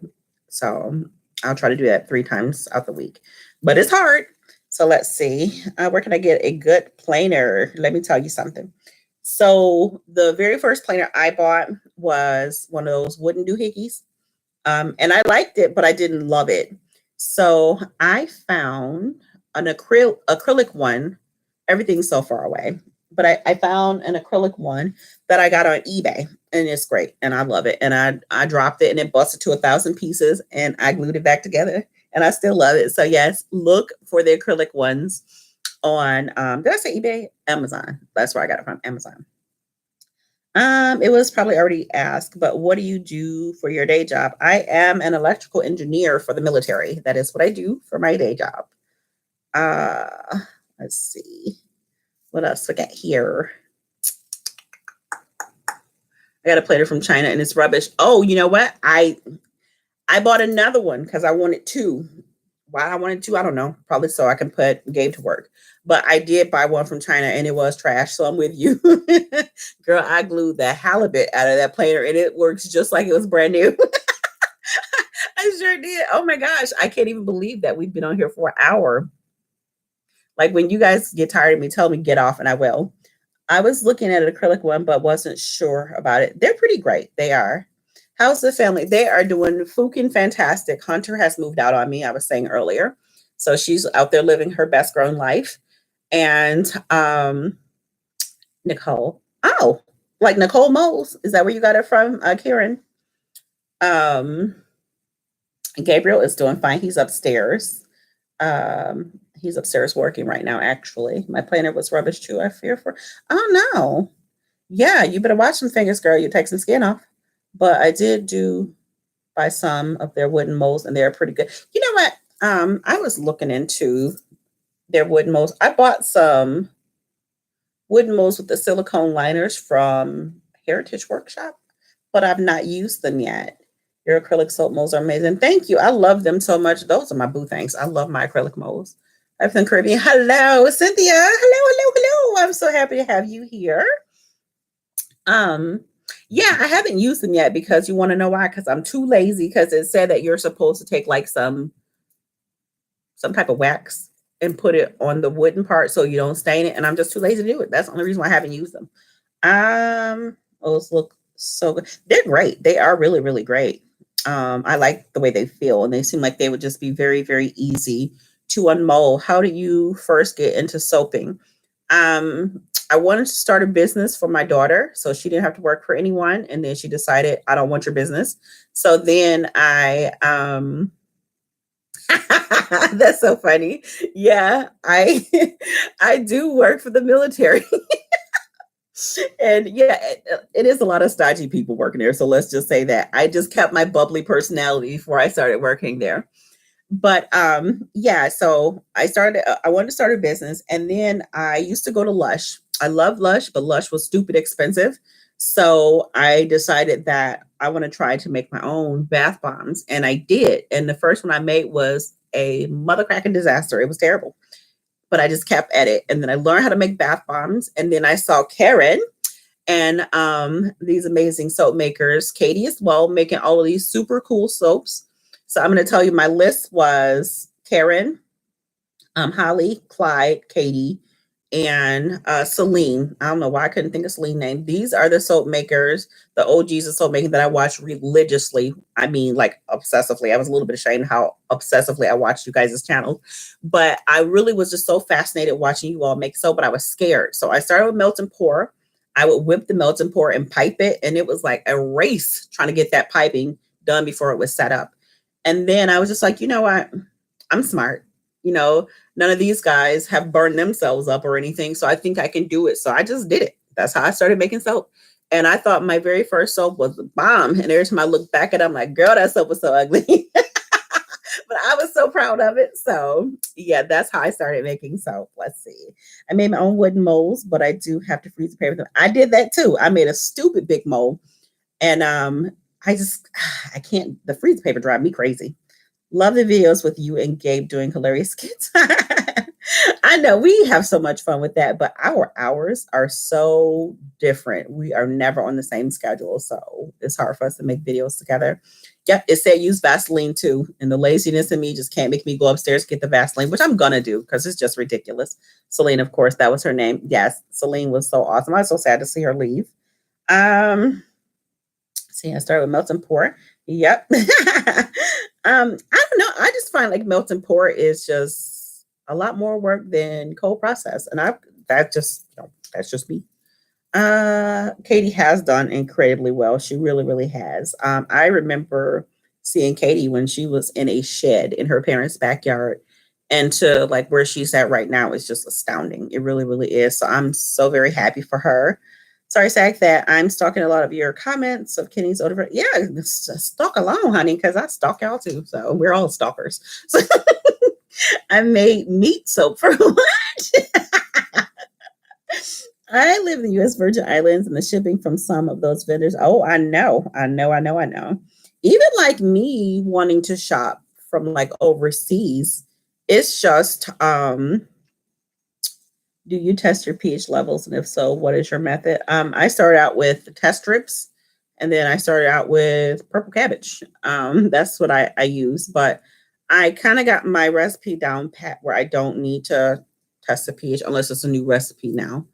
So I'll try to do that 3 times out the week. But it's hard. So let's see. Where can I get a good planer? Let me tell you something. So the very first planer I bought was one of those wooden doohickeys, and I liked it, but I didn't love it. So I found an acrylic one. Everything's so far away, but I found an acrylic one that I got on eBay, and it's great, and I love it. And I dropped it, and it busted to 1,000 pieces, and I glued it back together, and I still love it. So yes, look for the acrylic ones on. Did I say eBay? Amazon. That's where I got it from. Amazon. It was probably already asked, but what do you do for your day job? I am an electrical engineer for the military. That is what I do for my day job. Uh, let's see. What else I got here? I got a platter from China and it's rubbish. Oh, you know what? I bought another one because I wanted two. Why I wanted two, I don't know. Probably so I can put Gabe to work. But I did buy one from China and it was trash. So I'm with you. Girl, I glued the halibut out of that planer and it works just like it was brand new. I sure did. Oh my gosh. I can't even believe that we've been on here for an hour. Like when you guys get tired of me, tell me get off and I will. I was looking at an acrylic one, but wasn't sure about it. They're pretty great. They are. How's the family? They are doing fucking fantastic. Hunter has moved out on me, I was saying earlier. So she's out there living her best grown life. And Nicole. Oh, like Nicole Moles. Is that where you got it from, Karen? Um, Gabriel is doing fine. He's upstairs. He's upstairs working right now, actually. My planner was rubbish too, I fear for. Oh no. Yeah, you better watch some fingers, girl. You take some skin off. But I did do buy some of their wooden molds, and they're pretty good. You know what? I was looking into their wooden molds. I bought some wooden molds with the silicone liners from Heritage Workshop, but I've not used them yet. Your acrylic soap molds are amazing. Thank you. I love them so much. Those are my boo things. I love my acrylic molds. Everything Caribbean. Hello, Cynthia. Hello, hello, hello. I'm so happy to have you here. Um, yeah, I haven't used them yet because you want to know why? Because I'm too lazy. Because it said that you're supposed to take like some type of wax and put it on the wooden part so you don't stain it. And I'm just too lazy to do it. That's the only reason why I haven't used them. Those look so good. They're great. They are really, really great. I like the way they feel, and they seem like they would just be very, very easy to unmold. How do you first get into soaping? I wanted to start a business for my daughter so she didn't have to work for anyone. And then she decided, I don't want your business. So then that's so funny. Yeah, I do work for the military. And yeah, it is a lot of stodgy people working there. So let's just say that I just kept my bubbly personality before I started working there. But yeah, so I wanted to start a business, and then I used to go to Lush. I love Lush, but Lush was stupid expensive. So I decided that I want to try to make my own bath bombs, and I did. And the first one I made was a mother cracking disaster. It was terrible, but I just kept at it. And then I learned how to make bath bombs, and then I saw Karen and these amazing soap makers, Katie as well, making all of these super cool soaps. So I'm going to tell you my list was Karen, Holly, Clyde, Katie, and Celine. I don't know why I couldn't think of Celine's name. These are the soap makers, the OGs of soap making that I watch religiously. I mean, like obsessively. I was a little bit ashamed how obsessively I watched you guys' channel, but I really was just so fascinated watching you all make soap, but I was scared. So I started with melt and pour. I would whip the melt and pour and pipe it, and it was like a race trying to get that piping done before it was set up. And then I was just like, you know what? I'm smart. You know, none of these guys have burned themselves up or anything. So I think I can do it. So I just did it. That's how I started making soap. And I thought my very first soap was a bomb. And every time I look back at it, I'm like, girl, that soap was so ugly. But I was so proud of it. So yeah, that's how I started making soap. Let's see. I made my own wooden molds, but I do have to freeze the paper. I did that too. I made a stupid big mold. And I can't, the freeze paper drive me crazy. Love the videos with you and Gabe doing hilarious skits. I know we have so much fun with that, but our hours are so different. We are never on the same schedule. So it's hard for us to make videos together. Yep, it said use Vaseline too. And the laziness in me just can't make me go upstairs, get the Vaseline, which I'm going to do because it's just ridiculous. Celine, of course, that was her name. Yes, Celine was so awesome. I was so sad to see her leave. See, I started with melt and pour. Yep. I don't know. I just find like melt and pour is just a lot more work than cold process. And that's just me. Katie has done incredibly well. She really, really has. I remember seeing Katie when she was in a shed in her parents' backyard. And to like where she's at right now is just astounding. It really, really is. So I'm so very happy for her. Sorry, Zach, that I'm stalking a lot of your comments of Kenny's older. Yeah, stalk along, honey, because I stalk y'all too. So we're all stalkers. So I made meat soap for lunch. I live in the U.S. Virgin Islands, and the shipping from some of those vendors. Oh, I know. Even like me wanting to shop from like overseas, it's just do you test your pH levels? And if so, what is your method? I started out with test strips, and then I started out with purple cabbage. That's what I use, but I kind of got my recipe down pat where I don't need to test the pH unless it's a new recipe now.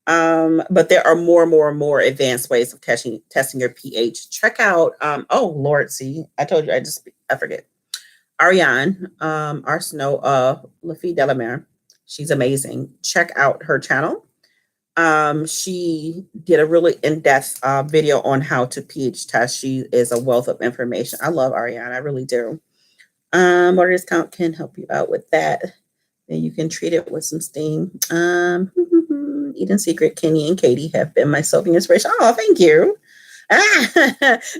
But there are more advanced ways of testing your pH. Check out, oh Lord, see, I told you, I forget. Ariane, Arsenault of La Fille Delamere. She's amazing. Check out her channel. She did a really in-depth video on how to pH test. She is a wealth of information. I love Ariane. I really do. Water discount can help you out with that. Then you can treat it with some steam. Eden Secret, Kenny and Katie have been my soaping inspiration. Oh, thank you.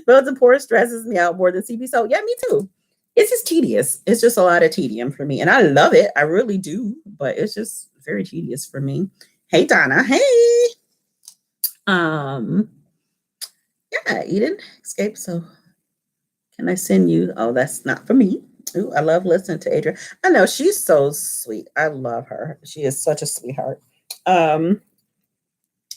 Builds and pores stresses me out more than CB soap. Yeah, me too. It's just tedious. It's just a lot of tedium for me. And I love it. I really do. But it's just very tedious for me. Hey, Donna. Hey. Yeah, Eden Escape. So can I send you? Oh, that's not for me. Ooh, I love listening to Adrian. I know she's so sweet. I love her. She is such a sweetheart.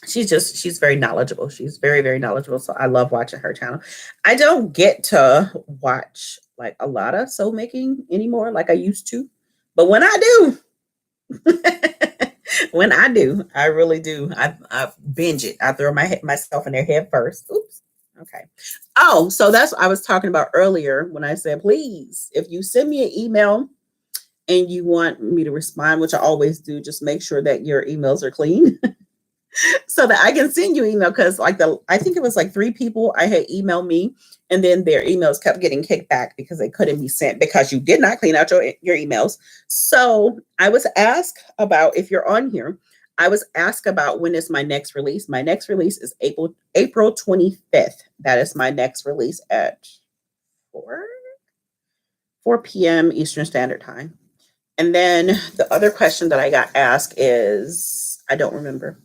She's very knowledgeable. She's very knowledgeable. So I love watching her channel. I don't get to watch like a lot of soap making anymore like I used to. But when I do, I really do. I binge it. I throw myself in their head first. Oops. Okay. Oh, so that's what I was talking about earlier when I said, please, if you send me an email and you want me to respond, which I always do, just make sure that your emails are clean so that I can send you email. Because I think it was like 3 people I had emailed me, and then their emails kept getting kicked back because they couldn't be sent because you did not clean out your emails. So I was asked about, if you're on here, I was asked about when is my next release. My next release is April 25th. That is my next release at 4 p.m. Eastern Standard Time. And then the other question that I got asked is, I don't remember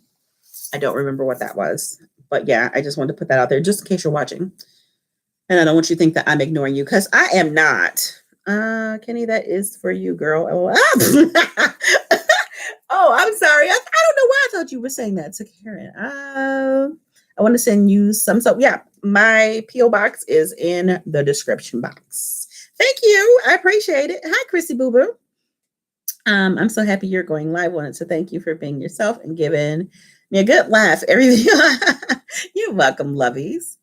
what that was. But yeah, I just wanted to put that out there just in case you're watching. And I don't want you to think that I'm ignoring you, because I am not. Kenny, that is for you, girl. Oh, I'm sorry. I don't know why I thought you were saying that to Karen. I want to send you some soap. Yeah, my P.O. box is in the description box. Thank you. I appreciate it. Hi, Chrissy Boo Boo. I'm so happy you're going live. Wanted to thank you for being yourself and giving me a good laugh. Everything. You're welcome, lovies.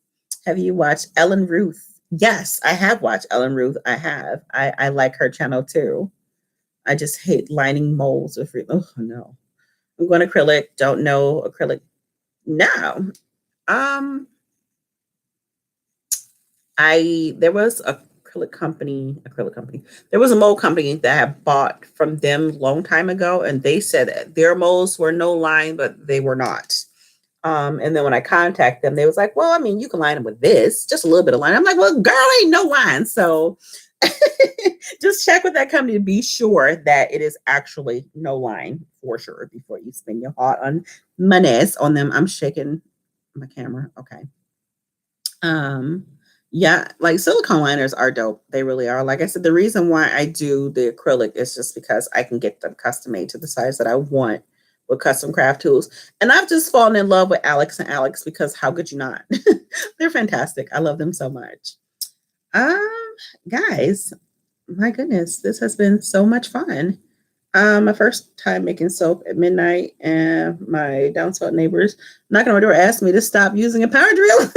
Have you watched Ellen Ruth? Yes, I have watched Ellen Ruth. I have. I like her channel too. I just hate lining molds with. Oh no, I'm going acrylic. Don't know acrylic. No. There was a acrylic company. There was a mold company that I bought from them a long time ago, and they said that their molds were no line, but they were not. And then when I contacted them, they was like, well, I mean, you can line them with this, just a little bit of line. I'm like, well, girl, ain't no line. So just check with that company to be sure that it is actually no line for sure before you spend your heart on monies on them. I'm shaking my camera. Okay. Yeah, like silicone liners are dope. They really are. Like I said, the reason why I do the acrylic is just because I can get them custom made to the size that I want with custom craft tools. And I've just fallen in love with Alex and Alex, because how could you not? They're fantastic. I love them so much. Guys, my goodness, this has been so much fun. My first time making soap at midnight, and my downspout neighbors knocking on my door asked me to stop using a power drill.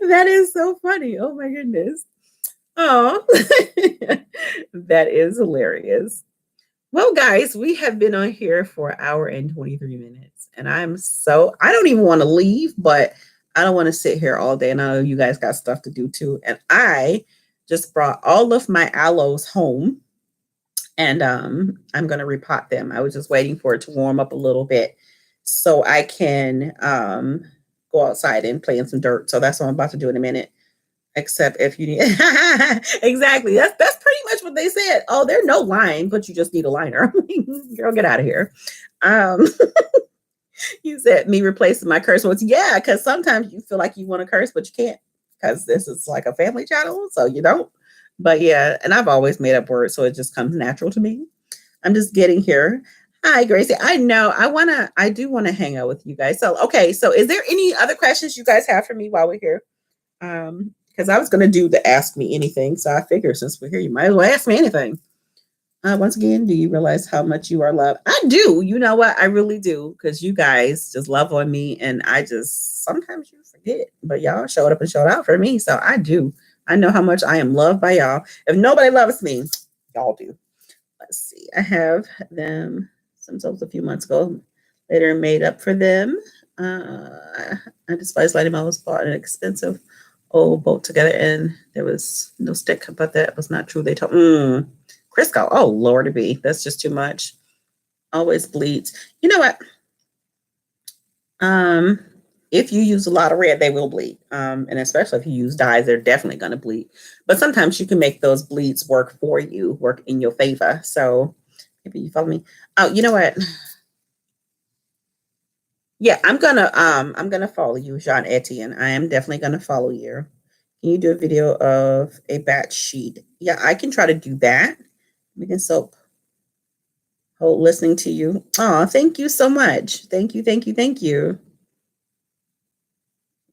That is so funny. Oh my goodness. Oh, that is hilarious. Well, guys, we have been on here for an hour and 23 minutes. And I don't even want to leave, but I don't want to sit here all day. And I know you guys got stuff to do too. And I just brought all of my aloes home, and I'm going to repot them. I was just waiting for it to warm up a little bit so I can go outside and play in some dirt. So that's what I'm about to do in a minute. Except if you need exactly. That's pretty much what they said. Oh, there's no line, but you just need a liner. Girl, get out of here. You said me replacing my curse words. Yeah, because sometimes you feel like you want to curse, but you can't, because this is like a family channel, so you don't. But yeah, and I've always made up words, so it just comes natural to me. I'm just getting here. Hi, Gracie. I know I do want to hang out with you guys. So, okay. So is there any other questions you guys have for me while we're here? Because I was going to do the ask me anything. So I figure since we're here, you might as well ask me anything. Once again, do you realize how much you are loved? I do. You know what? I really do, because you guys just love on me, and I just sometimes you forget, but y'all showed up and showed out for me. So I do. I know how much I am loved by y'all. If nobody loves me, y'all do. Let's see. I have them some soaps a few months ago. Later made up for them. I despise lighting. I was bought an expensive old boat together, and there was no stick, but that was not true. They told Crisco. Oh Lord, to be that's just too much. Always bleeds. You know what? Um, if you use a lot of red, they will bleed. And especially if you use dyes, they're definitely going to bleed. But sometimes you can make those bleeds work for you, work in your favor. So maybe you follow me. Oh, you know what? Yeah, I'm gonna follow you, Jean Etienne. I am definitely gonna follow you. Can you do a video of a batch sheet? Yeah, I can try to do that. Making soap. Hold listening to you. Oh, thank you so much. Thank you, thank you, thank you.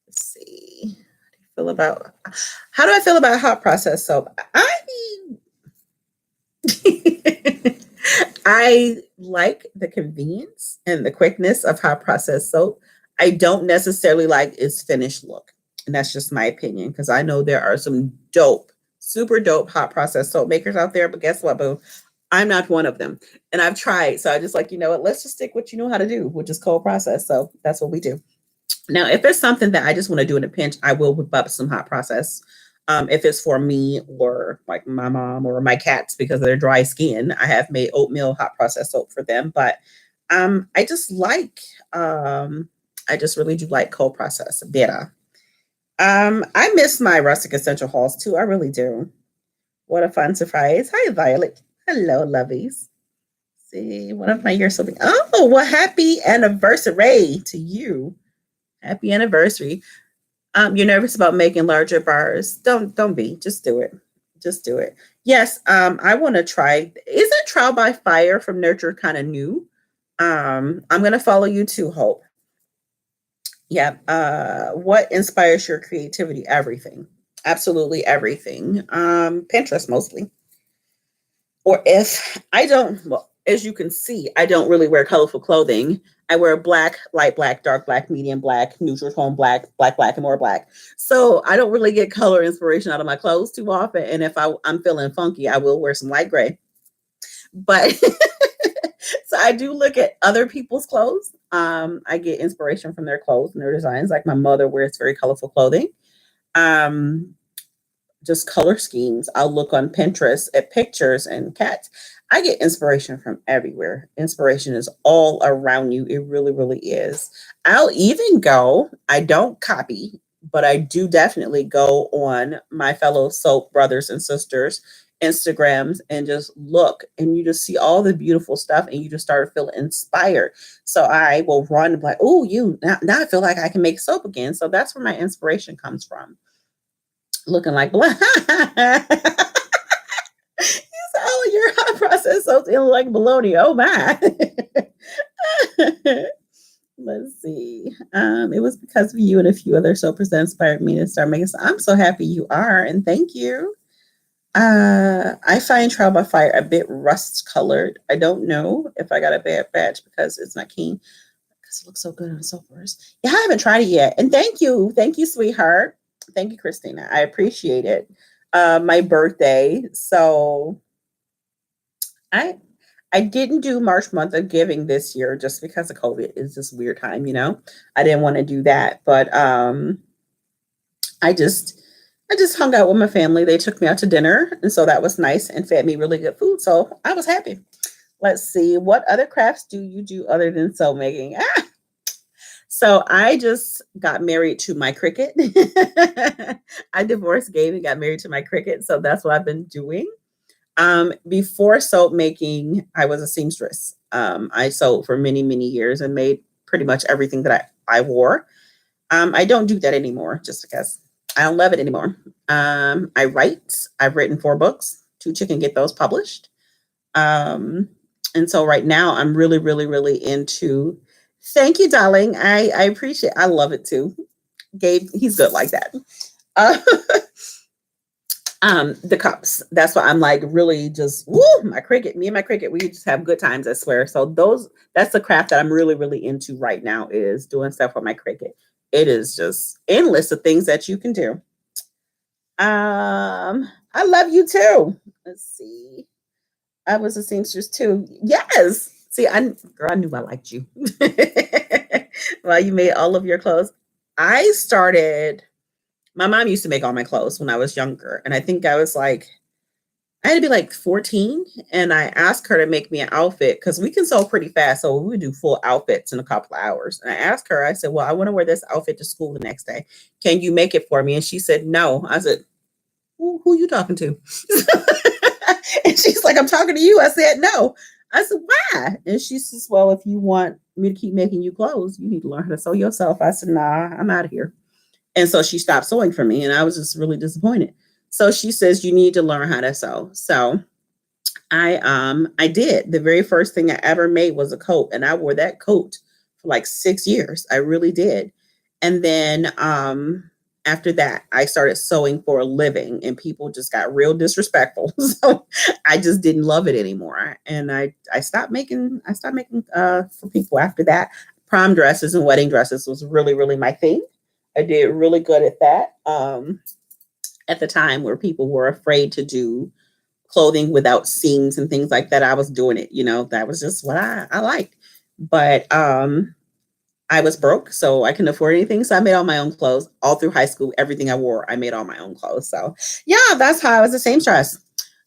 Let's see. Feel about how do I feel about hot process soap? I like the convenience and the quickness of hot process soap. I don't necessarily like its finished look. And that's just my opinion, because I know there are some dope, super dope hot process soap makers out there. But guess what, boo? I'm not one of them. And I've tried. So I just like, you know what? Let's just stick what you know how to do, which is cold process. So that's what we do. Now, if it's something that I just want to do in a pinch, I will whip up some hot process. If it's for me or like my mom or my cats because of their dry skin, I have made oatmeal hot process soap for them. But I just like, I just really do like cold process better. I miss my rustic essential hauls too. I really do. What a fun surprise! Hi, Violet. Hello, lovies. See, one of my years. Oh, well, happy anniversary to you. Happy anniversary. You're nervous about making larger bars. Don't be. Just do it. Just do it. Yes, I want to try. Isn't trial by fire from Nurture kind of new? I'm gonna follow you too, Hope. Yeah. What inspires your creativity? Everything. Absolutely everything. Pinterest mostly. Or if I don't, well, as you can see, I don't really wear colorful clothing. I wear black, light black, dark black, medium black, neutral tone black, black, black, and more black. So I don't really get color inspiration out of my clothes too often. And if I'm feeling funky, I will wear some light gray. But so I do look at other people's clothes. I get inspiration from their clothes and their designs. Like my mother wears very colorful clothing. Um, just color schemes. I'll look on Pinterest at pictures and cats. I get inspiration from everywhere. Inspiration is all around you. It really, really is. I'll even go, I don't copy, but I do definitely go on my fellow soap brothers and sisters Instagrams and just look, and you just see all the beautiful stuff and you just start to feel inspired. So I will run like, oh, you now I feel like I can make soap again. So that's where my inspiration comes from. Looking like black. Oh, your hot process soaps in like bologna. Oh my. Let's see. It was because of you and a few other soapers that inspired me to start making. I'm so happy you are, and thank you. I find trial by fire a bit rust colored. I don't know if I got a bad batch because it's not keen. Because it looks so good on soapers. Yeah, I haven't tried it yet. And thank you, sweetheart. Thank you, Christina. I appreciate it. My birthday, so I I didn't do March month of giving this year just because of COVID. It's this weird time, you know. I didn't want to do that, but I just I just hung out with my family. They took me out to dinner, and so that was nice and fed me really good food. So I was happy. Let's see. What other crafts do you do other than soap making? So I just got married to my Cricut. I divorced Gabe and got married to my Cricut. So that's what I've been doing. Before soap making, I was a seamstress. I sewed for many, many years and made pretty much everything that I wore. I don't do that anymore just because I don't love it anymore. I write. I've written 4 books. Tucci can get those published. Um, and so right now I'm really, really, really into. Thank you, darling. I appreciate. I love it too. Gabe, he's good like that. Uh, The cups. That's why I'm like really just woo, my Cricut. Me and my Cricut, we just have good times, I swear. So that's the craft that I'm really, really into right now is doing stuff with my Cricut. It is just endless of things that you can do. I love you too. Let's see. I was a seamstress too. Yes. See, I knew I liked you. Well, you made all of your clothes. I started. My mom used to make all my clothes when I was younger, and I think I was like, I had to be like 14, and I asked her to make me an outfit because we can sew pretty fast. So we would do full outfits in a couple of hours. And I asked her, I said, well, I want to wear this outfit to school the next day. Can you make it for me? And she said, no. I said, who are you talking to? And she's like, I'm talking to you. I said, no. I said, why? And she says, well, if you want me to keep making you clothes, you need to learn how to sew yourself. I said, nah, I'm out of here. And so she stopped sewing for me, and I was just really disappointed. So she says, you need to learn how to sew. So I did. The very first thing I ever made was a coat, and I wore that coat for like 6 years. I really did. And then after that, I started sewing for a living, and people just got real disrespectful. So I just didn't love it anymore, and I stopped making for people after that. Prom dresses and wedding dresses was really, really my thing. I did really good at that. At the time where people were afraid to do clothing without seams and things like that, I was doing it. That was just what I liked. But I was broke, so I couldn't afford anything. So I made all my own clothes all through high school. Everything I wore, I made all my own clothes. So yeah, that's how I was the seamstress.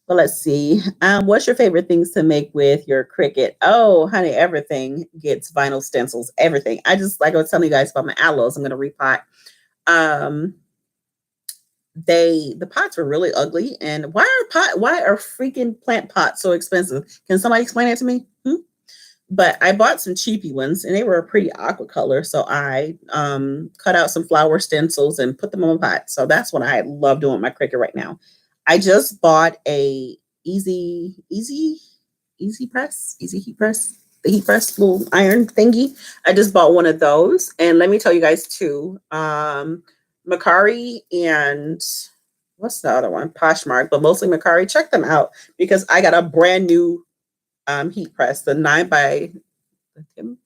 But let's see. What's your favorite things to make with your Cricut? Oh, honey, everything gets vinyl stencils. Everything. I just like I was telling you guys about my aloes. I'm gonna repot. Um, the pots were really ugly. And why are freaking plant pots so expensive? Can somebody explain that to me? But I bought some cheapy ones, and they were a pretty aqua color. So I cut out some flower stencils and put them on my pot. So that's what I love doing with my Cricut right now. I just bought a easy heat press, the heat press little iron thingy. I just bought one of those, and let me tell you guys too. Macari and what's the other one? Poshmark, but mostly Macari. Check them out because I got a brand new heat press, the 9 by 12,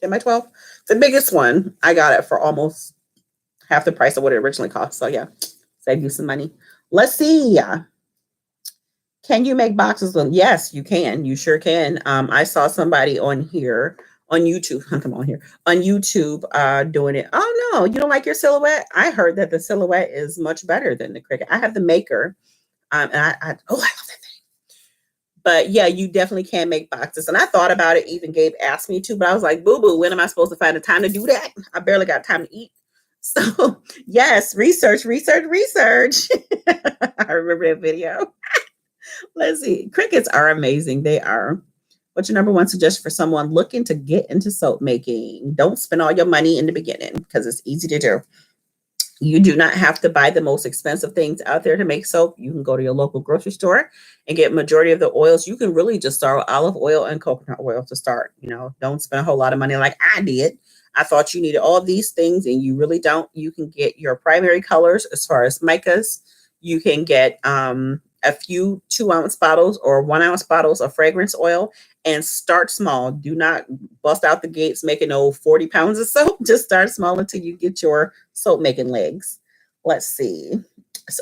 10 by 12, the biggest one. I got it for almost half the price of what it originally cost. So yeah, save you some money. Let's see. Can you make boxes of them? Yes, you can. You sure can. I saw somebody on here on YouTube. Come on here on YouTube doing it. Oh no, you don't like your silhouette? I heard that the silhouette is much better than the Cricut. I have the maker, and I love that thing. But yeah, you definitely can make boxes. And I thought about it. Even Gabe asked me to, but I was like, boo boo, when am I supposed to find the time to do that? I barely got time to eat. So yes, research. I remember that video. Let's see. Crickets are amazing. They are. What's your number one suggestion for someone looking to get into soap making? Don't spend all your money in the beginning because it's easy to do. You do not have to buy the most expensive things out there to make soap. You can go to your local grocery store and get majority of the oils. You can really just start with olive oil and coconut oil to start. Don't spend a whole lot of money like I did. I thought you needed all these things and you really don't. You can get your primary colors as far as micas. You can get a few 2-ounce bottles or 1-ounce bottles of fragrance oil and start small. Do not bust out the gates making 40 pounds of soap. Just start small until you get your soap making legs. Let's see.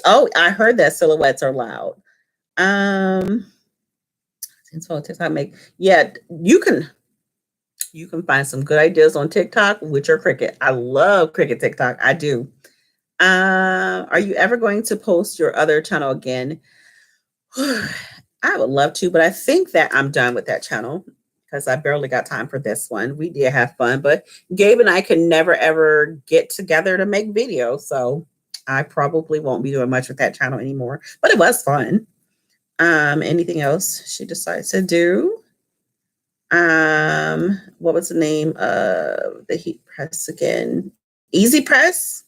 Oh, I heard that silhouettes are loud. Since TikTok yeah, you can find some good ideas on TikTok with your Cricut. I love Cricut TikTok. I do. Are you ever going to post your other channel again? I would love to, but I think that I'm done with that channel because I barely got time for this one. We did have fun, but Gabe and I can never ever get together to make videos. So I probably won't be doing much with that channel anymore, but it was fun. Anything else she decides to do? What was the name of the heat press again? Easy Press?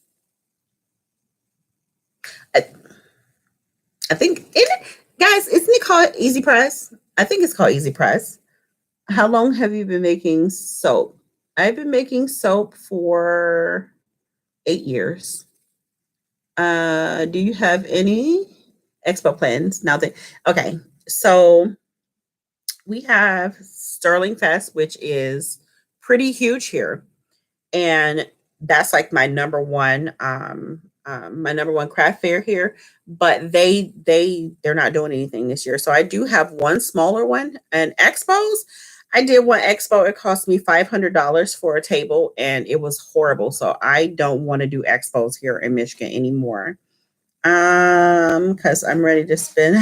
I think guys, isn't it called Easy Press? I think it's called Easy Press. How long have you been making soap? I've been making soap for 8 years. Do you have any expo plans now that okay, so we have Sterling Fest, which is pretty huge here. And that's like my number one craft fair here, but they're not doing anything this year. So I do have one smaller one. And expos, I did one expo. It cost me $500 for a table and it was horrible. So I don't want to do expos here in Michigan anymore. Because I'm ready to spin.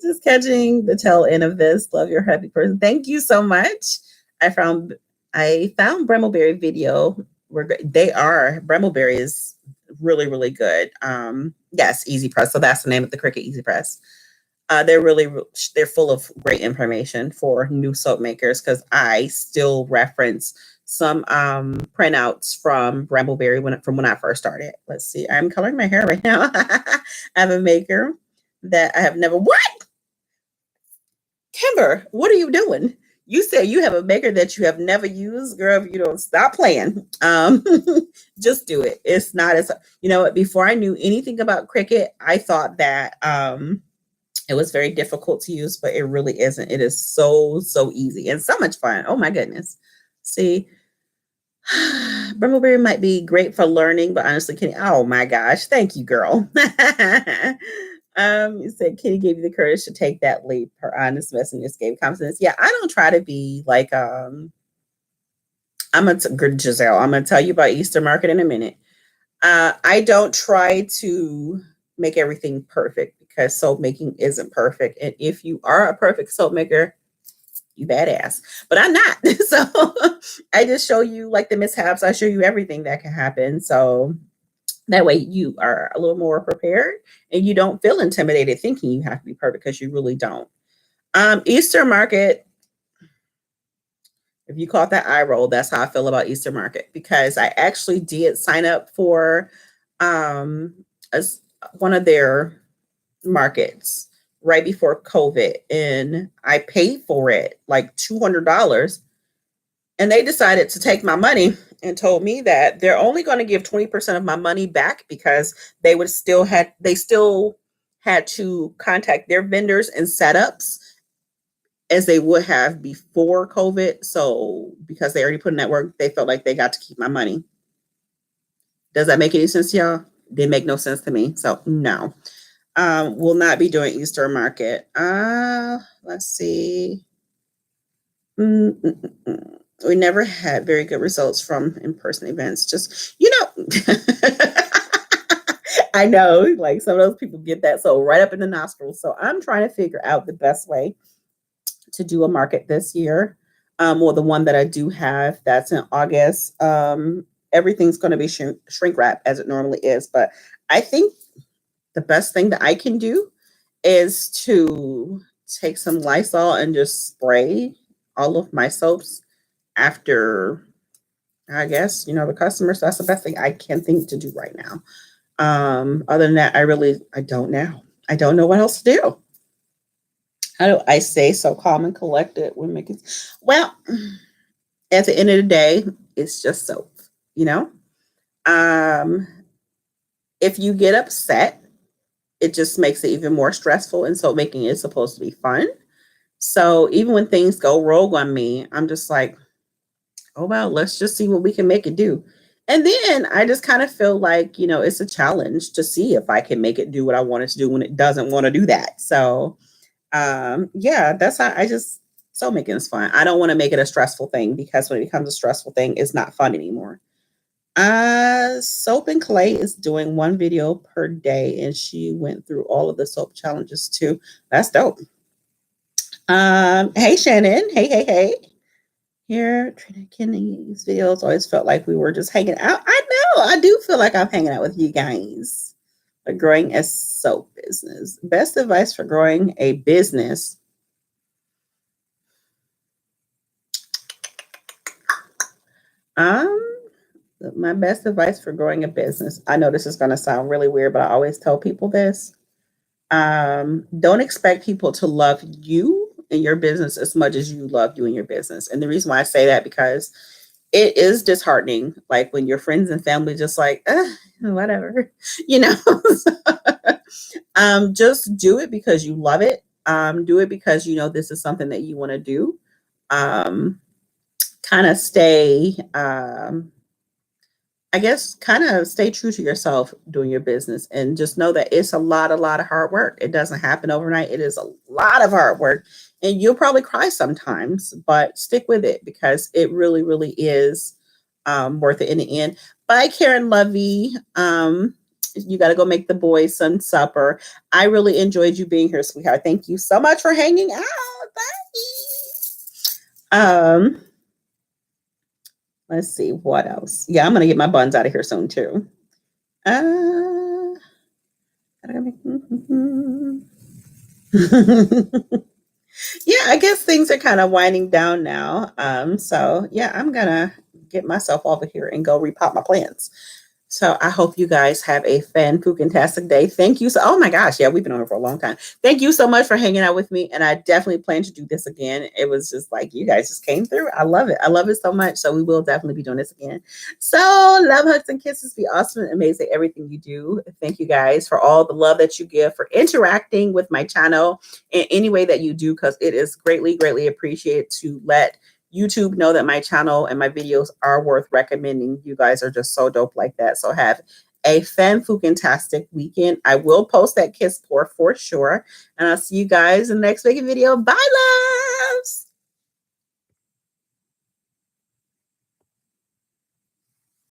Just catching the tail end of this. Love your happy person. Thank you so much. I found Brambleberry video. They are Brambleberry is really really good. Yes, Easy Press. So that's the name of the Cricut Easy Press. They're full of great information for new soap makers because I still reference some printouts from Brambleberry from when I first started. Let's see. I'm coloring my hair right now. I have a maker that I have never what? Kimber, what are you doing? You said you have a maker that you have never used, girl. If you don't stop playing, just do it. It's not as you know. Before I knew anything about Cricut, I thought that it was very difficult to use, but it really isn't. It is so easy and so much fun. Oh my goodness! See, Brambleberry might be great for learning, but honestly, Kenny, oh my gosh, thank you, girl. You said Kitty gave you the courage to take that leap. Her honest messiness gave confidence. Yeah, I don't try to be like Giselle. I'm gonna tell you about Easter Market in a minute. I don't try to make everything perfect because soap making isn't perfect. And if you are a perfect soap maker, you badass. But I'm not. So I just show you like the mishaps. I show you everything that can happen. So that way you are a little more prepared and you don't feel intimidated thinking you have to be perfect because you really don't. Easter Market, if you caught that eye roll, that's how I feel about Easter Market because I actually did sign up for as one of their markets right before COVID and I paid for it like $200 and they decided to take my money and told me that they're only going to give 20% of my money back because they still had to contact their vendors and setups as they would have before COVID. So because they already put in that work, they felt like they got to keep my money. Does that make any sense to y'all? Didn't make no sense to me. So no. Will not be doing Easter Market. Let's see. We never had very good results from in-person events. Just, I know, like some of those people get that so right up in the nostrils. So I'm trying to figure out the best way to do a market this year. Or the one that I do have that's in August. Everything's going to be shrink wrap as it normally is. But I think the best thing that I can do is to take some Lysol and just spray all of my soaps after, I guess, the customers. That's the best thing I can think to do right now. Other than that, I don't know. I don't know what else to do. How do I stay so calm and collected when making? Well, at the end of the day, it's just soap, you know? Um, if you get upset, it just makes it even more stressful. And soap making is supposed to be fun. So even when things go rogue on me, I'm just like, oh, well, let's just see what we can make it do. And then I just kind of feel like, it's a challenge to see if I can make it do what I want it to do when it doesn't want to do that. So, yeah, that's how soap making is fun. I don't want to make it a stressful thing because when it becomes a stressful thing, it's not fun anymore. Soap and Clay is doing one video per day and she went through all of the soap challenges too. That's dope. Hey Shannon. Hey. Here, Trina Kenny's videos always felt like we were just hanging out. I know. I do feel like I'm hanging out with you guys. But growing a soap business. Best advice for growing a business. My best advice for growing a business. I know this is going to sound really weird, but I always tell people this. Don't expect people to love you in your business as much as you love you in your business. And the reason why I say that because it is disheartening. Like when your friends and family just like, whatever, just do it because you love it. Do it because you know this is something that you want to do. Um, kind of stay I guess kind of stay true to yourself doing your business and just know that it's a lot of hard work. It doesn't happen overnight. It is a lot of hard work and you'll probably cry sometimes, but stick with it because it really, really is worth it in the end. Bye, Karen Lovey. You got to go make the boys some supper. I really enjoyed you being here, sweetheart. Thank you so much for hanging out. Bye. Let's see what else. Yeah, I'm gonna get my buns out of here soon too. Uh, yeah, I guess things are kind of winding down now. So yeah, I'm gonna get myself over here and go repot my plants. So I hope you guys have a fantastic day. Thank you. So, oh my gosh, yeah, we've been on here for a long time. Thank you so much for hanging out with me. And I definitely plan to do this again. It was just like you guys just came through. I love it. I love it so much. So we will definitely be doing this again. So love, hugs, and kisses. Be awesome and amazing everything you do. Thank you guys for all the love that you give, for interacting with my channel in any way that you do, because it is greatly, greatly appreciated to let YouTube know that my channel and my videos are worth recommending. You guys are just so dope like that. So have a fantastic weekend. I will post that kiss pour for sure. And I'll see you guys in the next weekend video. Bye, love.